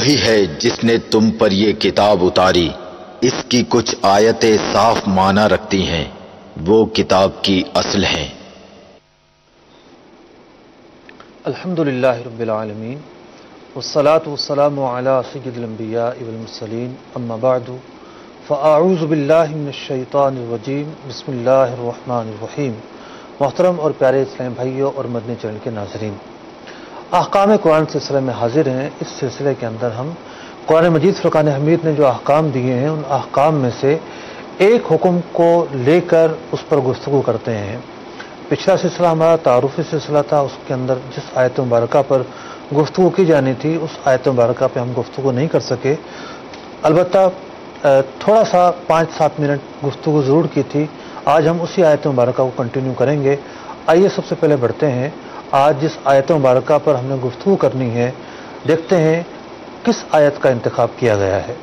وہی ہے جس نے تم پر یہ کتاب اتاری، اس کی کچھ آیتیں صاف معنی رکھتی ہیں، وہ کتاب کی اصل ہیں۔ الحمدللہ رب العالمین والصلاة والسلام علی سید الانبیاء والمرسلین، اما بعد فاعوذ باللہ من الشیطان الرجیم، بسم اللہ الرحمن الرحیم۔ محترم اور پیارے اسلام بھائیوں اور مدنی چینل کے ناظرین، احکام قرآن سلسلے میں حاضر ہیں۔ اس سلسلے کے اندر ہم قرآن مجید فرقان حمید نے جو احکام دیے ہیں، ان احکام میں سے ایک حکم کو لے کر اس پر گفتگو کرتے ہیں۔ پچھلا سلسلہ ہمارا تعارفی سلسلہ تھا، اس کے اندر جس آیت مبارکہ پر گفتگو کی جانی تھی اس آیت مبارکہ پہ ہم گفتگو نہیں کر سکے، البتہ تھوڑا سا 5-7 منٹ گفتگو ضرور کی تھی۔ آج ہم اسی آیت مبارکہ کو کنٹینیو کریں گے۔ آئیے سب سے پہلے بڑھتے ہیں، آج جس آیت مبارکہ پر ہم نے گفتگو کرنی ہے، دیکھتے ہیں کس آیت کا انتخاب کیا گیا ہے۔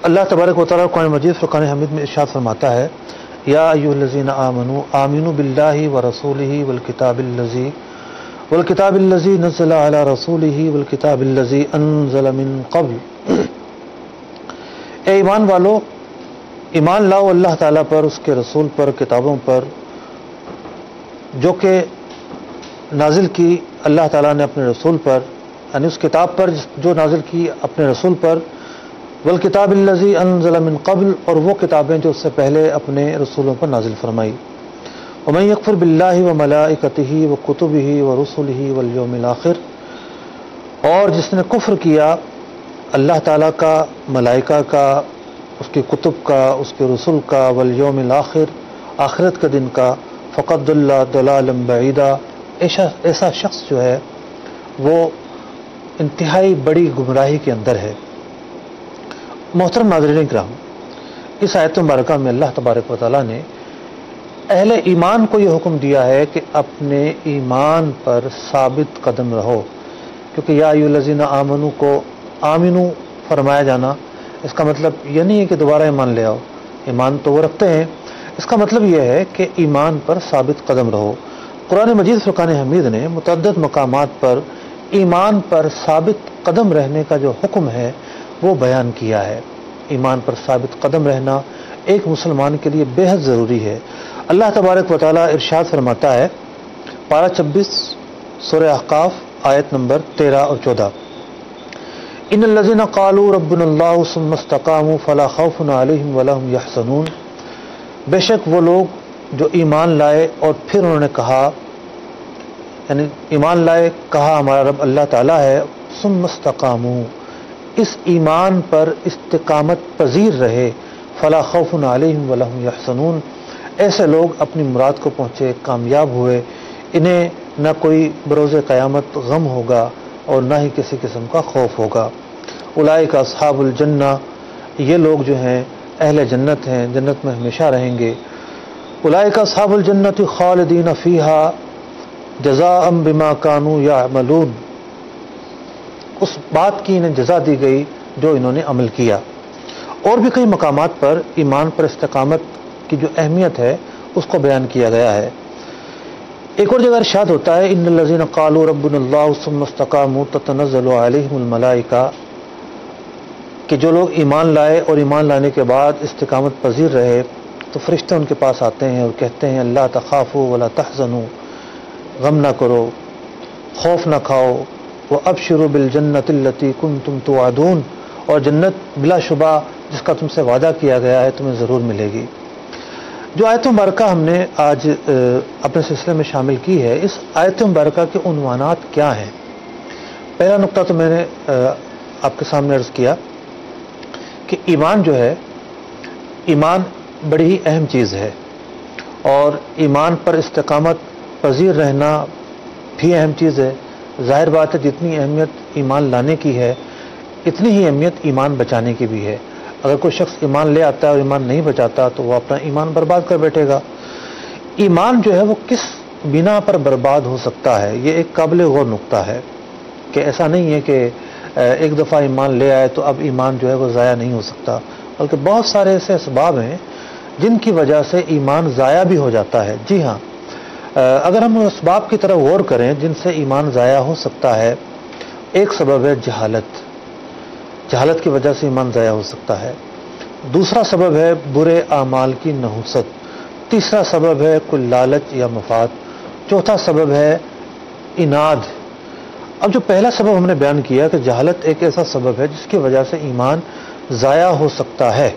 اللہ تبارک و تعالیٰ قرآن مجید فرقان حمید میں ارشاد فرماتا ہے، یا ایھا الذین آمنوا آمنوا باللہ ورسولہ والکتاب الذی نزل علی رسولہ والکتاب الذی انزل من قبل۔ اے ایمان والو، ایمان لاؤ اللہ تعالیٰ پر، اس کے رسول پر، کتابوں پر جو کہ نازل کی اللہ تعالیٰ نے اپنے رسول پر، یعنی اس کتاب پر جو نازل کی اپنے رسول پر، والکتاب الذی انزل من قبل، اور وہ کتابیں جو اس سے پہلے اپنے رسولوں پر نازل فرمائی۔ ومن یکفر باللہ وملائکتہ وکتبہ ورسلہ والیوم الآخر، اور جس نے کفر کیا اللہ تعالیٰ کا، ملائکہ کا، اس کے کتب کا، اس کے رسول کا، والیوم الآخر، آخرت کے دن کا، فقد ضل ضلالا بعیدا، ایسا شخص جو ہے وہ انتہائی بڑی گمراہی کے اندر ہے۔ محترم ناظرین کرام، اس آیت مبارکہ میں اللہ تبارک و تعالیٰ نے اہل ایمان کو یہ حکم دیا ہے کہ اپنے ایمان پر ثابت قدم رہو، کیونکہ یا ایھا الذین آمنوا کو آمنو فرمایا جانا اس کا مطلب یہ نہیں ہے کہ دوبارہ ایمان لے آؤ، ایمان تو وہ رکھتے ہیں، اس کا مطلب یہ ہے کہ ایمان پر ثابت قدم رہو۔ قرآن مجید فرقان حمید نے متعدد مقامات پر ایمان پر ثابت قدم رہنے کا جو حکم ہے وہ بیان کیا ہے۔ ایمان پر ثابت قدم رہنا ایک مسلمان کے لیے بے حد ضروری ہے۔ اللہ تبارک و تعالیٰ ارشاد فرماتا ہے، پارہ 26 سورہ احقاف آیت نمبر 13 اور 14، ان الذین قالوا ربنا اللہ ثم استقاموا فلا خوف علیہم ولا هم یحزنون، بے شک وہ لوگ جو ایمان لائے اور پھر انہوں نے کہا، یعنی ایمان لائے، کہا ہمارا رب اللہ تعالیٰ ہے، ثم استقاموا، اس ایمان پر استقامت پذیر رہے، فلا خوف علیہم ولا هم یحزنون، ایسے لوگ اپنی مراد کو پہنچے، کامیاب ہوئے، انہیں نہ کوئی بروز قیامت غم ہوگا اور نہ ہی کسی قسم کا خوف ہوگا۔ اولئک اصحاب الجنہ، یہ لوگ جو ہیں اہل جنت ہیں، جنت میں ہمیشہ رہیں گے۔ اولئک اصحاب الجنۃ خالدین فیہا جزاء بما کانوا یعملون، اس بات کی انہیں جزا دی گئی جو انہوں نے عمل کیا۔ اور بھی کئی مقامات پر ایمان پر استقامت کی جو اہمیت ہے اس کو بیان کیا گیا ہے۔ ایک اور جگہ ارشاد ہوتا ہے، ان الذین قالوا ربنا اللہ ثم استقاموا تتنزل علیہم الملائکہ، کہ جو لوگ ایمان لائے اور ایمان لانے کے بعد استقامت پذیر رہے تو فرشتے ان کے پاس آتے ہیں اور کہتے ہیں، اللہ تخافوا ولا تحزنوا، غم نہ کرو، خوف نہ کھاؤ، وابشروا بالجنۃ التی کنتم توعدون، اور جنت بلا شبہ جس کا تم سے وعدہ کیا گیا ہے تمہیں ضرور ملے گی۔ جو آیت مبارکہ ہم نے آج اپنے سلسلے میں شامل کی ہے، اس آیت مبارکہ کے عنوانات کیا ہیں؟ پہلا نقطہ تو میں نے آپ کے سامنے عرض کیا کہ ایمان جو ہے، ایمان بڑی ہی اہم چیز ہے، اور ایمان پر استقامت پذیر رہنا بھی اہم چیز ہے۔ ظاہر بات ہے جتنی اہمیت ایمان لانے کی ہے اتنی ہی اہمیت ایمان بچانے کی بھی ہے۔ اگر کوئی شخص ایمان لے آتا ہے اور ایمان نہیں بچاتا تو وہ اپنا ایمان برباد کر بیٹھے گا۔ ایمان جو ہے وہ کس بنا پر برباد ہو سکتا ہے، یہ ایک قابل غور نقطہ ہے کہ ایسا نہیں ہے کہ ایک دفعہ ایمان لے آئے تو اب ایمان جو ہے وہ ضائع نہیں ہو سکتا، بلکہ بہت سارے ایسے اسباب ہیں جن کی وجہ سے ایمان ضائع بھی ہو جاتا ہے۔ جی ہاں، اگر ہم اسباب کی طرف غور کریں جن سے ایمان ضائع ہو سکتا ہے، ایک سبب ہے جہالت کی وجہ سے ایمان ضائع ہو سکتا ہے۔ دوسرا سبب ہے برے اعمال کی نحوست۔ تیسرا سبب ہے کوئی لالچ یا مفاد۔ چوتھا سبب ہے اناد۔ اب جو پہلا سبب ہم نے بیان کیا کہ جہالت ایک ایسا سبب ہے جس کی وجہ سے ایمان ضائع ہو سکتا ہے،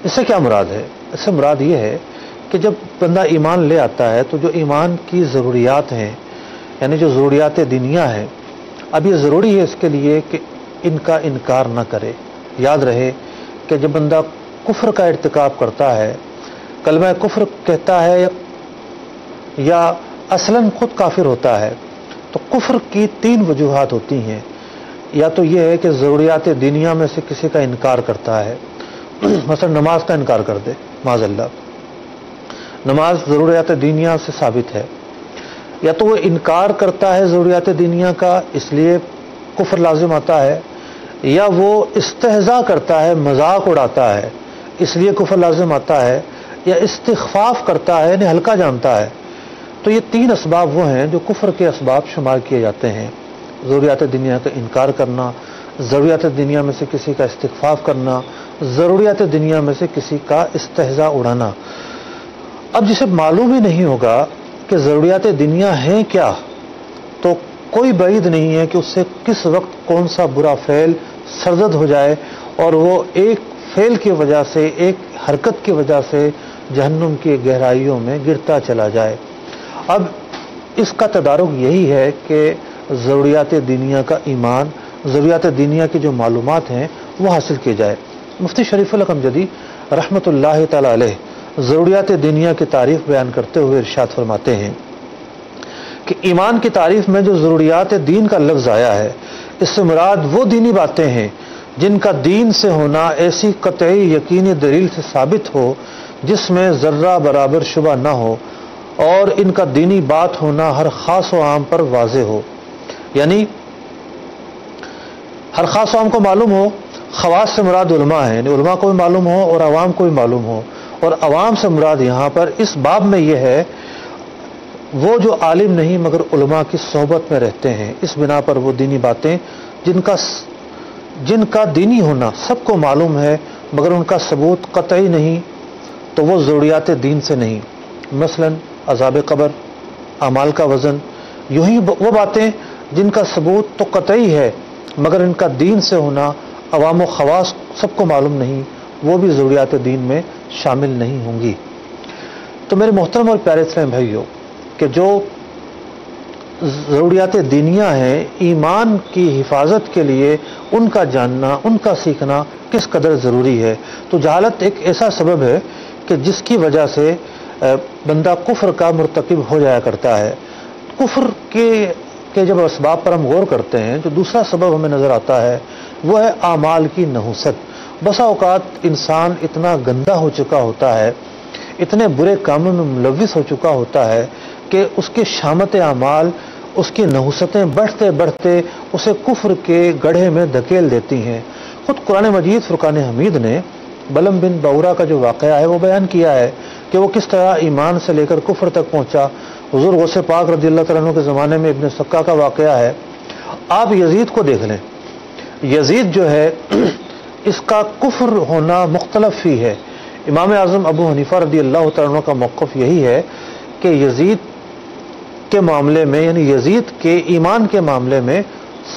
اس سے کیا مراد ہے؟ اس سے مراد یہ ہے کہ جب بندہ ایمان لے آتا ہے تو جو ایمان کی ضروریات ہیں، یعنی جو ضروریات دینیہ ہیں، اب یہ ضروری ہے اس کے لیے کہ ان کا انکار نہ کرے۔ یاد رہے کہ جب بندہ کفر کا ارتکاب کرتا ہے، کلمہ کفر کہتا ہے یا اصلاً خود کافر ہوتا ہے، تو کفر کی 3 وجوہات ہوتی ہیں۔ یا تو یہ ہے کہ ضروریات دینیہ میں سے کسی کا انکار کرتا ہے، مثلا نماز کا انکار کر دے، معاذ اللہ، نماز ضروریات دینیہ سے ثابت ہے، یا تو وہ انکار کرتا ہے ضروریات دینیہ کا اس لیے کفر لازم آتا ہے، یا وہ استہزاء کرتا ہے، مذاق اڑاتا ہے اس لیے کفر لازم آتا ہے، یا استخفاف کرتا ہے یعنی ہلکا جانتا ہے۔ تو یہ 3 اسباب وہ ہیں جو کفر کے اسباب شمار کیے جاتے ہیں: ضروریات دینیہ کا انکار کرنا، ضروریات دینیہ میں سے کسی کا استخفاف کرنا، ضروریات دینیہ میں سے کسی کا استہزاء اڑانا۔ اب جسے معلوم ہی نہیں ہوگا کہ ضروریات دینیہ ہیں کیا، تو کوئی بعید نہیں ہے کہ اس سے کس وقت کون سا برا فعل سرزد ہو جائے اور وہ ایک فعل کی وجہ سے، ایک حرکت کی وجہ سے جہنم کی گہرائیوں میں گرتا چلا جائے۔ اب اس کا تدارک یہی ہے کہ ضروریات دینیہ کا ایمان، ضروریات دینیہ کی جو معلومات ہیں وہ حاصل کی جائے۔ مفتی شریف الامجدی رحمۃ اللہ تعالی علیہ ضروریات دینیہ کی تعریف بیان کرتے ہوئے ارشاد فرماتے ہیں کہ ایمان کی تعریف میں جو ضروریات دین کا لفظ آیا ہے، اس سے مراد وہ دینی باتیں ہیں جن کا دین سے ہونا ایسی قطعی یقینی دلیل سے ثابت ہو جس میں ذرہ برابر شبہ نہ ہو، اور ان کا دینی بات ہونا ہر خاص و عام پر واضح ہو۔ یعنی ہر خاص و عام کو معلوم ہو، خواص سے مراد علماء ہیں، یعنی علماء کو بھی معلوم ہو اور عوام کو بھی معلوم ہو، اور عوام سے مراد یہاں پر اس باب میں یہ ہے وہ جو عالم نہیں مگر علماء کی صحبت میں رہتے ہیں، اس بنا پر وہ دینی باتیں جن کا دینی ہونا سب کو معلوم ہے مگر ان کا ثبوت قطعی نہیں، تو وہ ضروریات دین سے نہیں۔ مثلا عذاب قبر، اعمال کا وزن، یوں ہی وہ باتیں جن کا ثبوت تو قطعی ہے مگر ان کا دین سے ہونا عوام و خواص سب کو معلوم نہیں، وہ بھی ضروریات دین میں شامل نہیں ہوں گی۔ تو میرے محترم اور پیارے اسلام بھائیوں، کہ جو ضروریات دینیہ ہیں ایمان کی حفاظت کے لیے ان کا جاننا، ان کا سیکھنا کس قدر ضروری ہے۔ تو جہالت ایک ایسا سبب ہے کہ جس کی وجہ سے بندہ کفر کا مرتکب ہو جایا کرتا ہے۔ کفر کے جب اسباب پر ہم غور کرتے ہیں، جو دوسرا سبب ہمیں نظر آتا ہے وہ ہے اعمال کی نحوست۔ بسا اوقات انسان اتنا گندا ہو چکا ہوتا ہے، اتنے برے کاموں میں ملوث ہو چکا ہوتا ہے کہ اس کے شامت اعمال، اس کی نحوستیں بڑھتے بڑھتے اسے کفر کے گڑھے میں دھکیل دیتی ہیں۔ خود قرآن مجید فرقان حمید نے بلم بن باورا کا جو واقعہ ہے وہ بیان کیا ہے کہ وہ کس طرح ایمان سے لے کر کفر تک پہنچا۔ حضور غوث پاک رضی اللہ تعالیٰ عنہ کے زمانے میں ابن سکا کا واقعہ ہے۔ آپ یزید کو دیکھ لیں، یزید جو ہے اس کا کفر ہونا مختلف ہی ہے۔ امام اعظم ابو حنیفہ رضی اللہ تعالیٰ عنہ کا موقف یہی ہے کہ یزید کے معاملے میں، یعنی یزید کے ایمان کے معاملے میں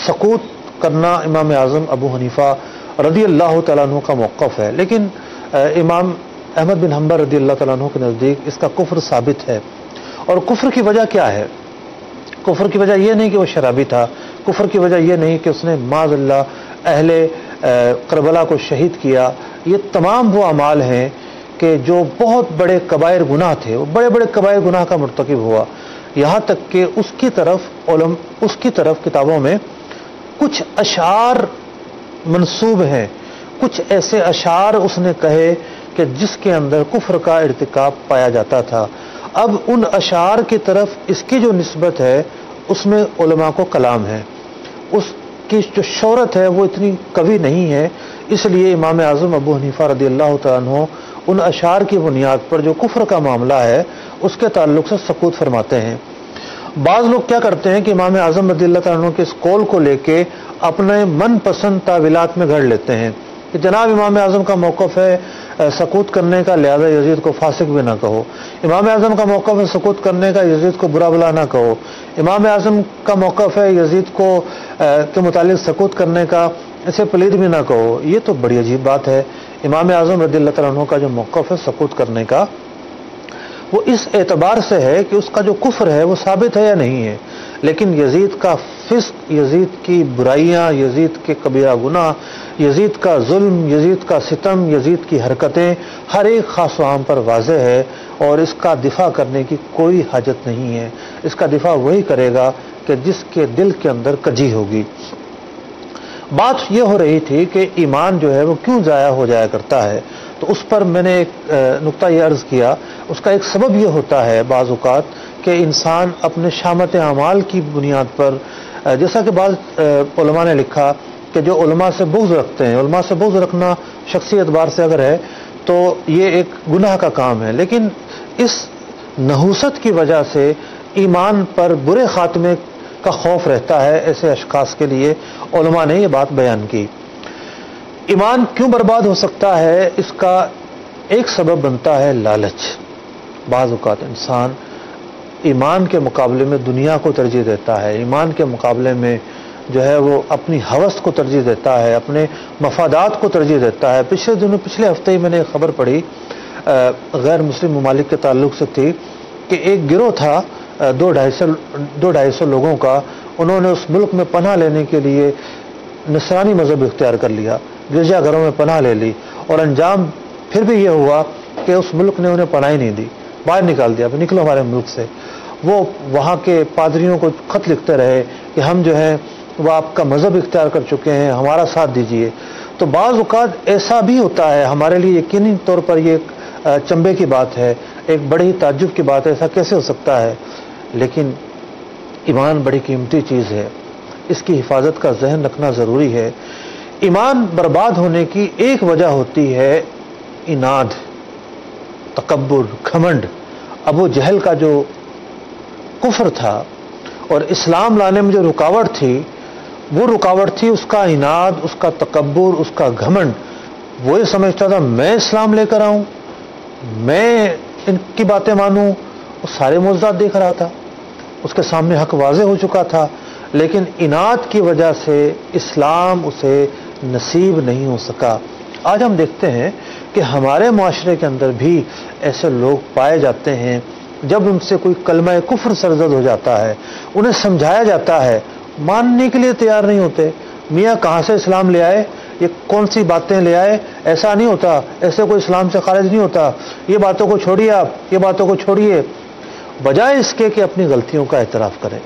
سقوط کرنا امام اعظم ابو حنیفہ رضی اللہ تعالیٰ عنہ کا موقف ہے، لیکن امام احمد بن حنبل رضی اللہ تعالیٰ عنہ کے نزدیک اس کا کفر ثابت ہے۔ اور کفر کی وجہ کیا ہے؟ کفر کی وجہ یہ نہیں کہ وہ شرابی تھا، کفر کی وجہ یہ نہیں کہ اس نے معاذ اللہ اہل کربلا کو شہید کیا۔ یہ تمام وہ اعمال ہیں کہ جو بہت بڑے کبائر گناہ تھے، وہ بڑے بڑے کبائر گناہ کا مرتکب ہوا، یہاں تک کہ اس کی طرف کتابوں میں کچھ اشعار منسوب ہیں، کچھ ایسے اشعار اس نے کہے کہ جس کے اندر کفر کا ارتکاب پایا جاتا تھا۔ اب ان اشعار کی طرف اس کی جو نسبت ہے اس میں علماء کو کلام ہے، اس کی جو شہرت ہے وہ اتنی قوی نہیں ہے، اس لیے امام اعظم ابو حنیفہ رضی اللہ تعالیٰ عنہ ان اشعار کی بنیاد پر جو کفر کا معاملہ ہے اس کے تعلق سے سکوت فرماتے ہیں۔ بعض لوگ کیا کرتے ہیں کہ امام اعظم رضی اللہ تعالیٰ عنہ کے اس قول کو لے کے اپنے من پسند تعویلات میں گھڑ لیتے ہیں کہ جناب امام اعظم کا موقف ہے سکوت کرنے کا، لہذا یزید کو فاسق بھی نہ کہو۔ امام اعظم کا موقف ہے سکوت کرنے کا، یزید کو برا بلا نہ کہو۔ امام اعظم کا موقف ہے یزید کو کے متعلق سکوت کرنے کا، اسے پلید بھی نہ کہو۔ یہ تو بڑی عجیب بات ہے۔ امام اعظم رضی اللہ تعالیٰ عنہ کا جو موقف ہے سکوت کرنے کا، وہ اس اعتبار سے ہے کہ اس کا جو کفر ہے وہ ثابت ہے یا نہیں ہے، لیکن یزید کا فسق، یزید کی برائیاں، یزید کے کبیرہ گناہ، یزید کا ظلم، یزید کا ستم، یزید کی حرکتیں ہر ایک خاص و عام پر واضح ہے، اور اس کا دفاع کرنے کی کوئی حاجت نہیں ہے۔ اس کا دفاع وہی کرے گا کہ جس کے دل کے اندر کجی ہوگی۔ بات یہ ہو رہی تھی کہ ایمان جو ہے وہ کیوں ضائع ہو جایا کرتا ہے، تو اس پر میں نے ایک نقطہ یہ عرض کیا، اس کا ایک سبب یہ ہوتا ہے بعض اوقات کہ انسان اپنے شامت اعمال کی بنیاد پر، جیسا کہ بعض علماء نے لکھا کہ جو علماء سے بغض رکھتے ہیں، علماء سے بغض رکھنا شخصی اعتبار سے اگر ہے تو یہ ایک گناہ کا کام ہے، لیکن اس نحوست کی وجہ سے ایمان پر برے خاتمے کا خوف رہتا ہے ایسے اشخاص کے لیے۔ علماء نے یہ بات بیان کی۔ ایمان کیوں برباد ہو سکتا ہے، اس کا ایک سبب بنتا ہے لالچ۔ بعض اوقات انسان ایمان کے مقابلے میں دنیا کو ترجیح دیتا ہے، ایمان کے مقابلے میں جو ہے وہ اپنی ہوس کو ترجیح دیتا ہے، اپنے مفادات کو ترجیح دیتا ہے۔ پچھلے ہفتے ہی میں نے ایک خبر پڑھی غیر مسلم ممالک کے تعلق سے تھی کہ ایک گروہ تھا 200-250 لوگوں کا، انہوں نے اس ملک میں پناہ لینے کے لیے نصرانی مذہب اختیار کر لیا، گرجا گھروں میں پناہ لے لی، اور انجام پھر بھی یہ ہوا کہ اس ملک نے انہیں پناہ ہی نہیں دی، باہر نکال دیا، نکلو ہمارے ملک سے۔ وہ وہاں کے پادریوں کو خط لکھتے رہے کہ ہم جو ہے وہ آپ کا مذہب اختیار کر چکے ہیں، ہمارا ساتھ دیجئے۔ تو بعض اوقات ایسا بھی ہوتا ہے، ہمارے لیے یقینی طور پر یہ چنبے کی بات ہے، ایک بڑی تعجب کی بات ہے، ایسا کیسے ہو سکتا ہے، لیکن ایمان بڑی قیمتی چیز ہے، اس کی حفاظت کا ذہن رکھنا ضروری ہے۔ ایمان برباد ہونے کی ایک وجہ ہوتی ہے اناد، تکبر، گھمنڈ۔ ابو جہل کا جو کفر تھا اور اسلام لانے میں جو رکاوٹ تھی، وہ رکاوٹ تھی اس کا اناد، اس کا تکبر، اس کا گھمنڈ۔ وہ یہ سمجھتا تھا میں اسلام لے کر آؤں، میں ان کی باتیں مانوں۔ وہ سارے معجزات دیکھ رہا تھا، اس کے سامنے حق واضح ہو چکا تھا، لیکن اناد کی وجہ سے اسلام اسے نصیب نہیں ہو سکا۔ آج ہم دیکھتے ہیں کہ ہمارے معاشرے کے اندر بھی ایسے لوگ پائے جاتے ہیں، جب ان سے کوئی کلمہ کفر سرزد ہو جاتا ہے، انہیں سمجھایا جاتا ہے، ماننے کے لیے تیار نہیں ہوتے۔ میاں کہاں سے اسلام لے آئے، یہ کون سی باتیں لے آئے، ایسا نہیں ہوتا، ایسے کوئی اسلام سے خارج نہیں ہوتا، یہ باتوں کو چھوڑیے، آپ یہ باتوں کو چھوڑیے، بجائے اس کے کہ اپنی غلطیوں کا اعتراف کریں۔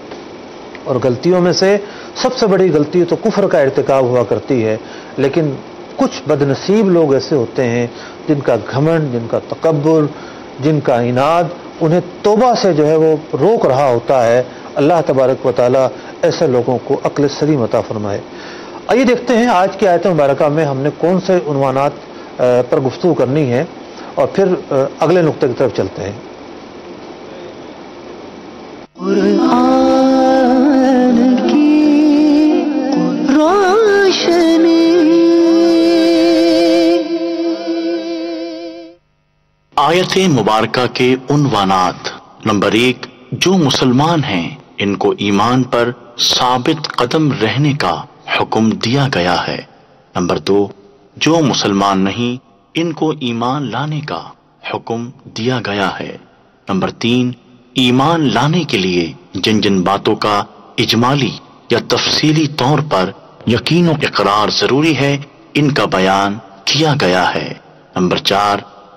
اور غلطیوں میں سے سب سے بڑی غلطی تو کفر کا ارتکاب ہوا کرتی ہے، لیکن کچھ بدنصیب لوگ ایسے ہوتے ہیں جن کا گھمنڈ، جن کا تکبر، جن کا اناد انہیں توبہ سے جو ہے وہ روک رہا ہوتا ہے۔ اللہ تبارک و تعالی ایسے لوگوں کو عقل سلیم عطا فرمائے۔ آئیے دیکھتے ہیں آج کی آیت مبارکہ میں ہم نے کون سے عنوانات پر گفتگو کرنی ہے، اور پھر اگلے نقطے کی طرف چلتے ہیں۔ قرآن کی روشنی۔ آیت مبارکہ کے عنوانات۔ نمبر 1، جو مسلمان ہیں ان کو ایمان پر ثابت قدم رہنے کا حکم دیا گیا ہے۔ نمبر 2، جو مسلمان نہیں ان کو ایمان لانے کا حکم دیا گیا ہے۔ نمبر 3، ایمان لانے کے لیے جن جن باتوں کا اجمالی یا تفصیلی طور پر یقین و اقرار ضروری ہے ان کا بیان کیا گیا ہے۔ نمبر 4،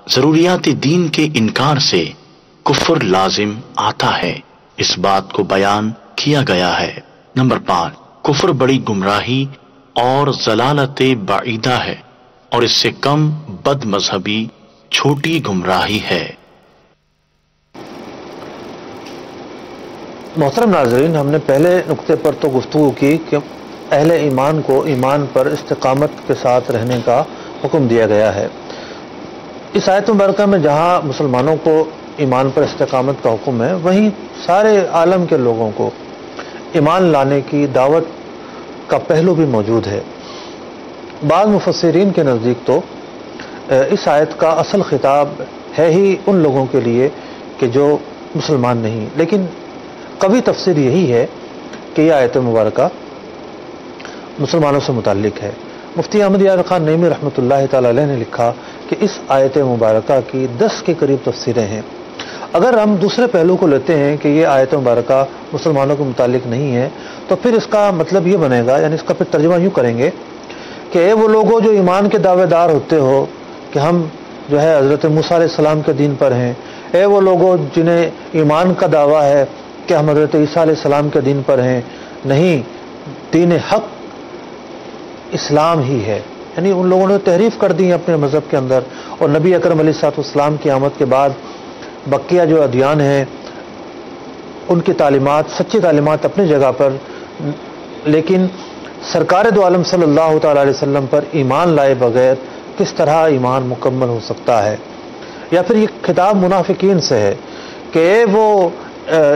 ضروریات دین کے انکار سے کفر لازم آتا ہے، اس بات کو بیان کیا گیا ہے۔ نمبر 5، کفر بڑی گمراہی اور ضلالت بعیدہ ہے، اور اس سے کم بد مذہبی چھوٹی گمراہی ہے۔ محترم ناظرین، ہم نے پہلے نقطے پر تو گفتگو کی کہ اہل ایمان کو ایمان پر استقامت کے ساتھ رہنے کا حکم دیا گیا ہے۔ اس آیت مبارکہ میں جہاں مسلمانوں کو ایمان پر استقامت کا حکم ہے، وہیں سارے عالم کے لوگوں کو ایمان لانے کی دعوت کا پہلو بھی موجود ہے۔ بعض مفسرین کے نزدیک تو اس آیت کا اصل خطاب ہے ہی ان لوگوں کے لیے کہ جو مسلمان نہیں، لیکن قوی تفسیر یہی ہے کہ یہ آیت مبارکہ مسلمانوں سے متعلق ہے۔ مفتی احمد یار خان نعیمی رحمۃ اللہ تعالی علیہ نے لکھا کہ اس آیت مبارکہ کی 10 کے قریب تفسیریں ہیں۔ اگر ہم دوسرے پہلو کو لیتے ہیں کہ یہ آیت مبارکہ مسلمانوں کے متعلق نہیں ہے، تو پھر اس کا مطلب یہ بنے گا، یعنی اس کا پھر ترجمہ یوں کریں گے کہ اے وہ لوگوں جو ایمان کے دعوے دار ہوتے ہو کہ ہم جو ہے حضرت موسیٰ علیہ السلام کے دین پر ہیں، اے وہ لوگوں جنہیں ایمان کا دعویٰ ہے کہ ہم حضرت عیسیٰ علیہ السلام کے دین پر ہیں، نہیں، دین حق اسلام ہی ہے۔ یعنی ان لوگوں نے تحریف کر دی اپنے مذہب کے اندر، اور نبی اکرم علیہ الصلوۃ والسلام کی آمد کے بعد بقیہ جو ادیان ہیں ان کی تعلیمات، سچی تعلیمات اپنی جگہ پر، لیکن سرکار دو عالم صلی اللہ تعالی علیہ وسلم پر ایمان لائے بغیر کس طرح ایمان مکمل ہو سکتا ہے؟ یا پھر یہ خطاب منافقین سے ہے کہ اے وہ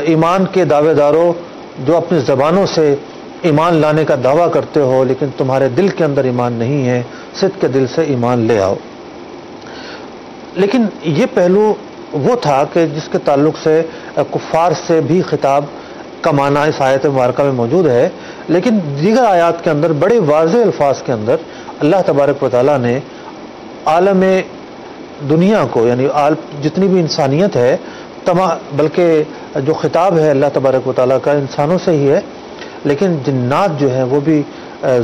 ایمان کے دعوے داروں جو اپنی زبانوں سے ایمان لانے کا دعویٰ کرتے ہو لیکن تمہارے دل کے اندر ایمان نہیں ہے، صدق کے دل سے ایمان لے آؤ۔ لیکن یہ پہلو وہ تھا کہ جس کے تعلق سے کفار سے بھی خطاب کا معنی اس آیت مبارکہ میں موجود ہے، لیکن دیگر آیات کے اندر بڑے واضح الفاظ کے اندر اللہ تبارک و تعالیٰ نے عالم دنیا کو، یعنی جتنی بھی انسانیت ہے بلکہ جو خطاب ہے اللہ تبارک و تعالیٰ کا انسانوں سے ہی ہے، لیکن جنات جو ہیں وہ بھی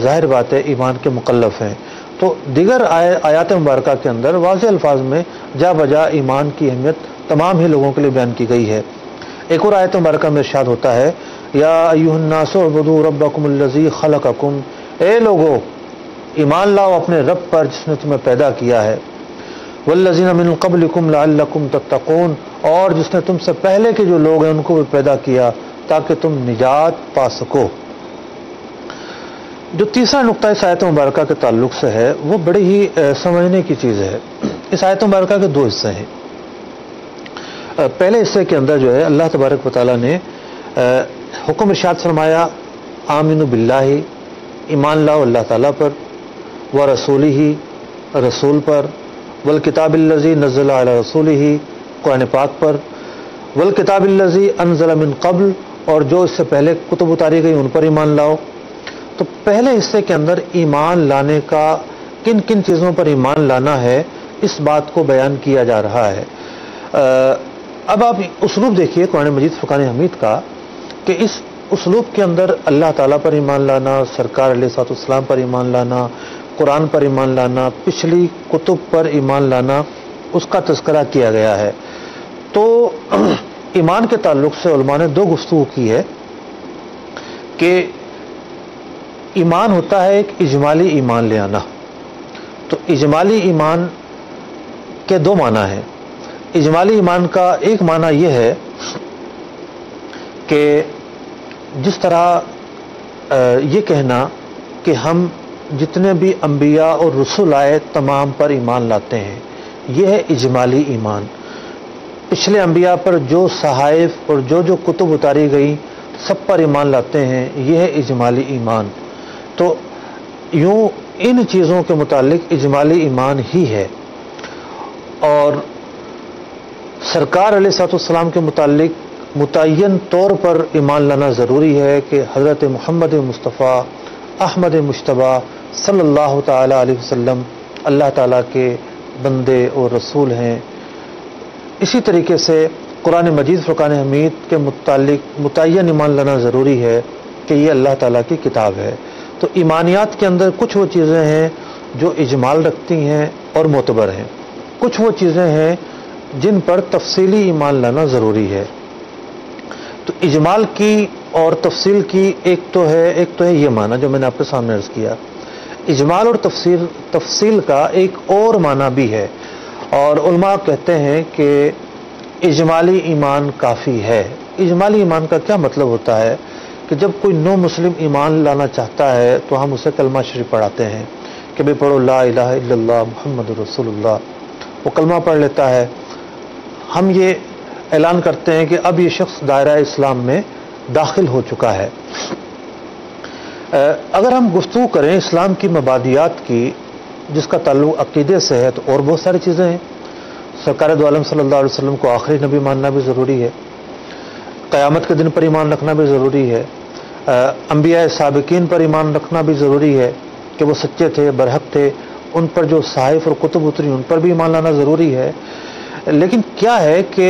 ظاہر بات ہے ایمان کے مکلف ہیں۔ تو دیگر آیات مبارکہ کے اندر واضح الفاظ میں جا بجا ایمان کی اہمیت تمام ہی لوگوں کے لیے بیان کی گئی ہے۔ ایک اور آیت مبارکہ میں ارشاد ہوتا ہے، یا ایھا الناس اعبدوا ربکم الذی خلقکم، اے لوگو ایمان لاؤ اپنے رب پر جس نے تمہیں پیدا کیا ہے، والذین من قبلکم لعلکم تتقون، اور جس نے تم سے پہلے کے جو لوگ ہیں ان کو بھی پیدا کیا تاکہ تم نجات پا سکو۔ جو تیسرا نقطہ اس آیت مبارکہ کے تعلق سے ہے وہ بڑی ہی سمجھنے کی چیز ہے۔ اس آیت مبارکہ کے 2 حصے ہیں۔ پہلے حصے کے اندر جو ہے اللہ تبارک و تعالیٰ نے حکم ارشاد فرمایا، آمنوا باللہ، ایمان لاؤ اللہ تعالیٰ پر، ورسولہ، رسول پر، والکتاب الذی نزل علی رسولہ، قرآن پاک پر، والکتاب الذی انزل من قبل، اور جو اس سے پہلے کتب اتاری گئی ان پر ایمان لاؤ۔ تو پہلے حصے کے اندر ایمان لانے کا، کن کن چیزوں پر ایمان لانا ہے، اس بات کو بیان کیا جا رہا ہے۔ اب آپ اسلوب دیکھیے قرآن مجید فرقان حمید کا، کہ اس اسلوب کے اندر اللہ تعالیٰ پر ایمان لانا، سرکار علیہ الصلوۃ والسلام پر ایمان لانا، قرآن پر ایمان لانا، پچھلی کتب پر ایمان لانا، اس کا تذکرہ کیا گیا ہے۔ تو ایمان کے تعلق سے علماء نے 2 گفتگو کی ہے کہ ایمان ہوتا ہے ایک اجمالی ایمان لے آنا۔ تو اجمالی ایمان کے 2 معنی ہیں۔ اجمالی ایمان کا ایک معنی یہ ہے کہ جس طرح یہ کہنا کہ ہم جتنے بھی انبیاء اور رسول آئے تمام پر ایمان لاتے ہیں، یہ ہے اجمالی ایمان۔ پچھلے انبیاء پر جو صحائف اور جو کتب اتاری گئی سب پر ایمان لاتے ہیں، یہ ہے اجمالی ایمان۔ تو یوں ان چیزوں کے متعلق اجمالی ایمان ہی ہے۔ اور سرکار علیہ الصلوۃ والسلام کے متعلق متعین طور پر ایمان لانا ضروری ہے کہ حضرت محمد مصطفیٰ احمد مجتبیٰ صلی اللہ تعالی علیہ وسلم اللہ تعالیٰ کے بندے اور رسول ہیں۔ اسی طریقے سے قرآن مجید فرقان حمید کے متعلق متعین ایمان لانا ضروری ہے کہ یہ اللہ تعالیٰ کی کتاب ہے۔ تو ایمانیات کے اندر کچھ وہ چیزیں ہیں جو اجمال رکھتی ہیں اور معتبر ہیں، کچھ وہ چیزیں ہیں جن پر تفصیلی ایمان لانا ضروری ہے۔ تو اجمال کی اور تفصیل کی ایک تو ہے یہ معنی جو میں نے آپ کے سامنے عرض کیا۔ اجمال اور تفصیل کا ایک اور معنی بھی ہے، اور علماء کہتے ہیں کہ اجمالی ایمان کافی ہے۔ اجمالی ایمان کا کیا مطلب ہوتا ہے کہ جب کوئی نو مسلم ایمان لانا چاہتا ہے تو ہم اسے کلمہ شریف پڑھاتے ہیں کہ بھئی پڑھو لا الہ الا اللہ محمد رسول اللہ، وہ کلمہ پڑھ لیتا ہے، ہم یہ اعلان کرتے ہیں کہ اب یہ شخص دائرہ اسلام میں داخل ہو چکا ہے۔ اگر ہم گفتگو کریں اسلام کی مبادیات کی جس کا تعلق عقیدے سے ہے تو اور بہت ساری چیزیں ہیں۔ سرکار دو عالم صلی اللہ علیہ وسلم کو آخری نبی ماننا بھی ضروری ہے، قیامت کے دن پر ایمان رکھنا بھی ضروری ہے، انبیاء سابقین پر ایمان رکھنا بھی ضروری ہے کہ وہ سچے تھے، برحق تھے، ان پر جو صحائف اور کتب اتری ان پر بھی ایمان لانا ضروری ہے۔ لیکن کیا ہے کہ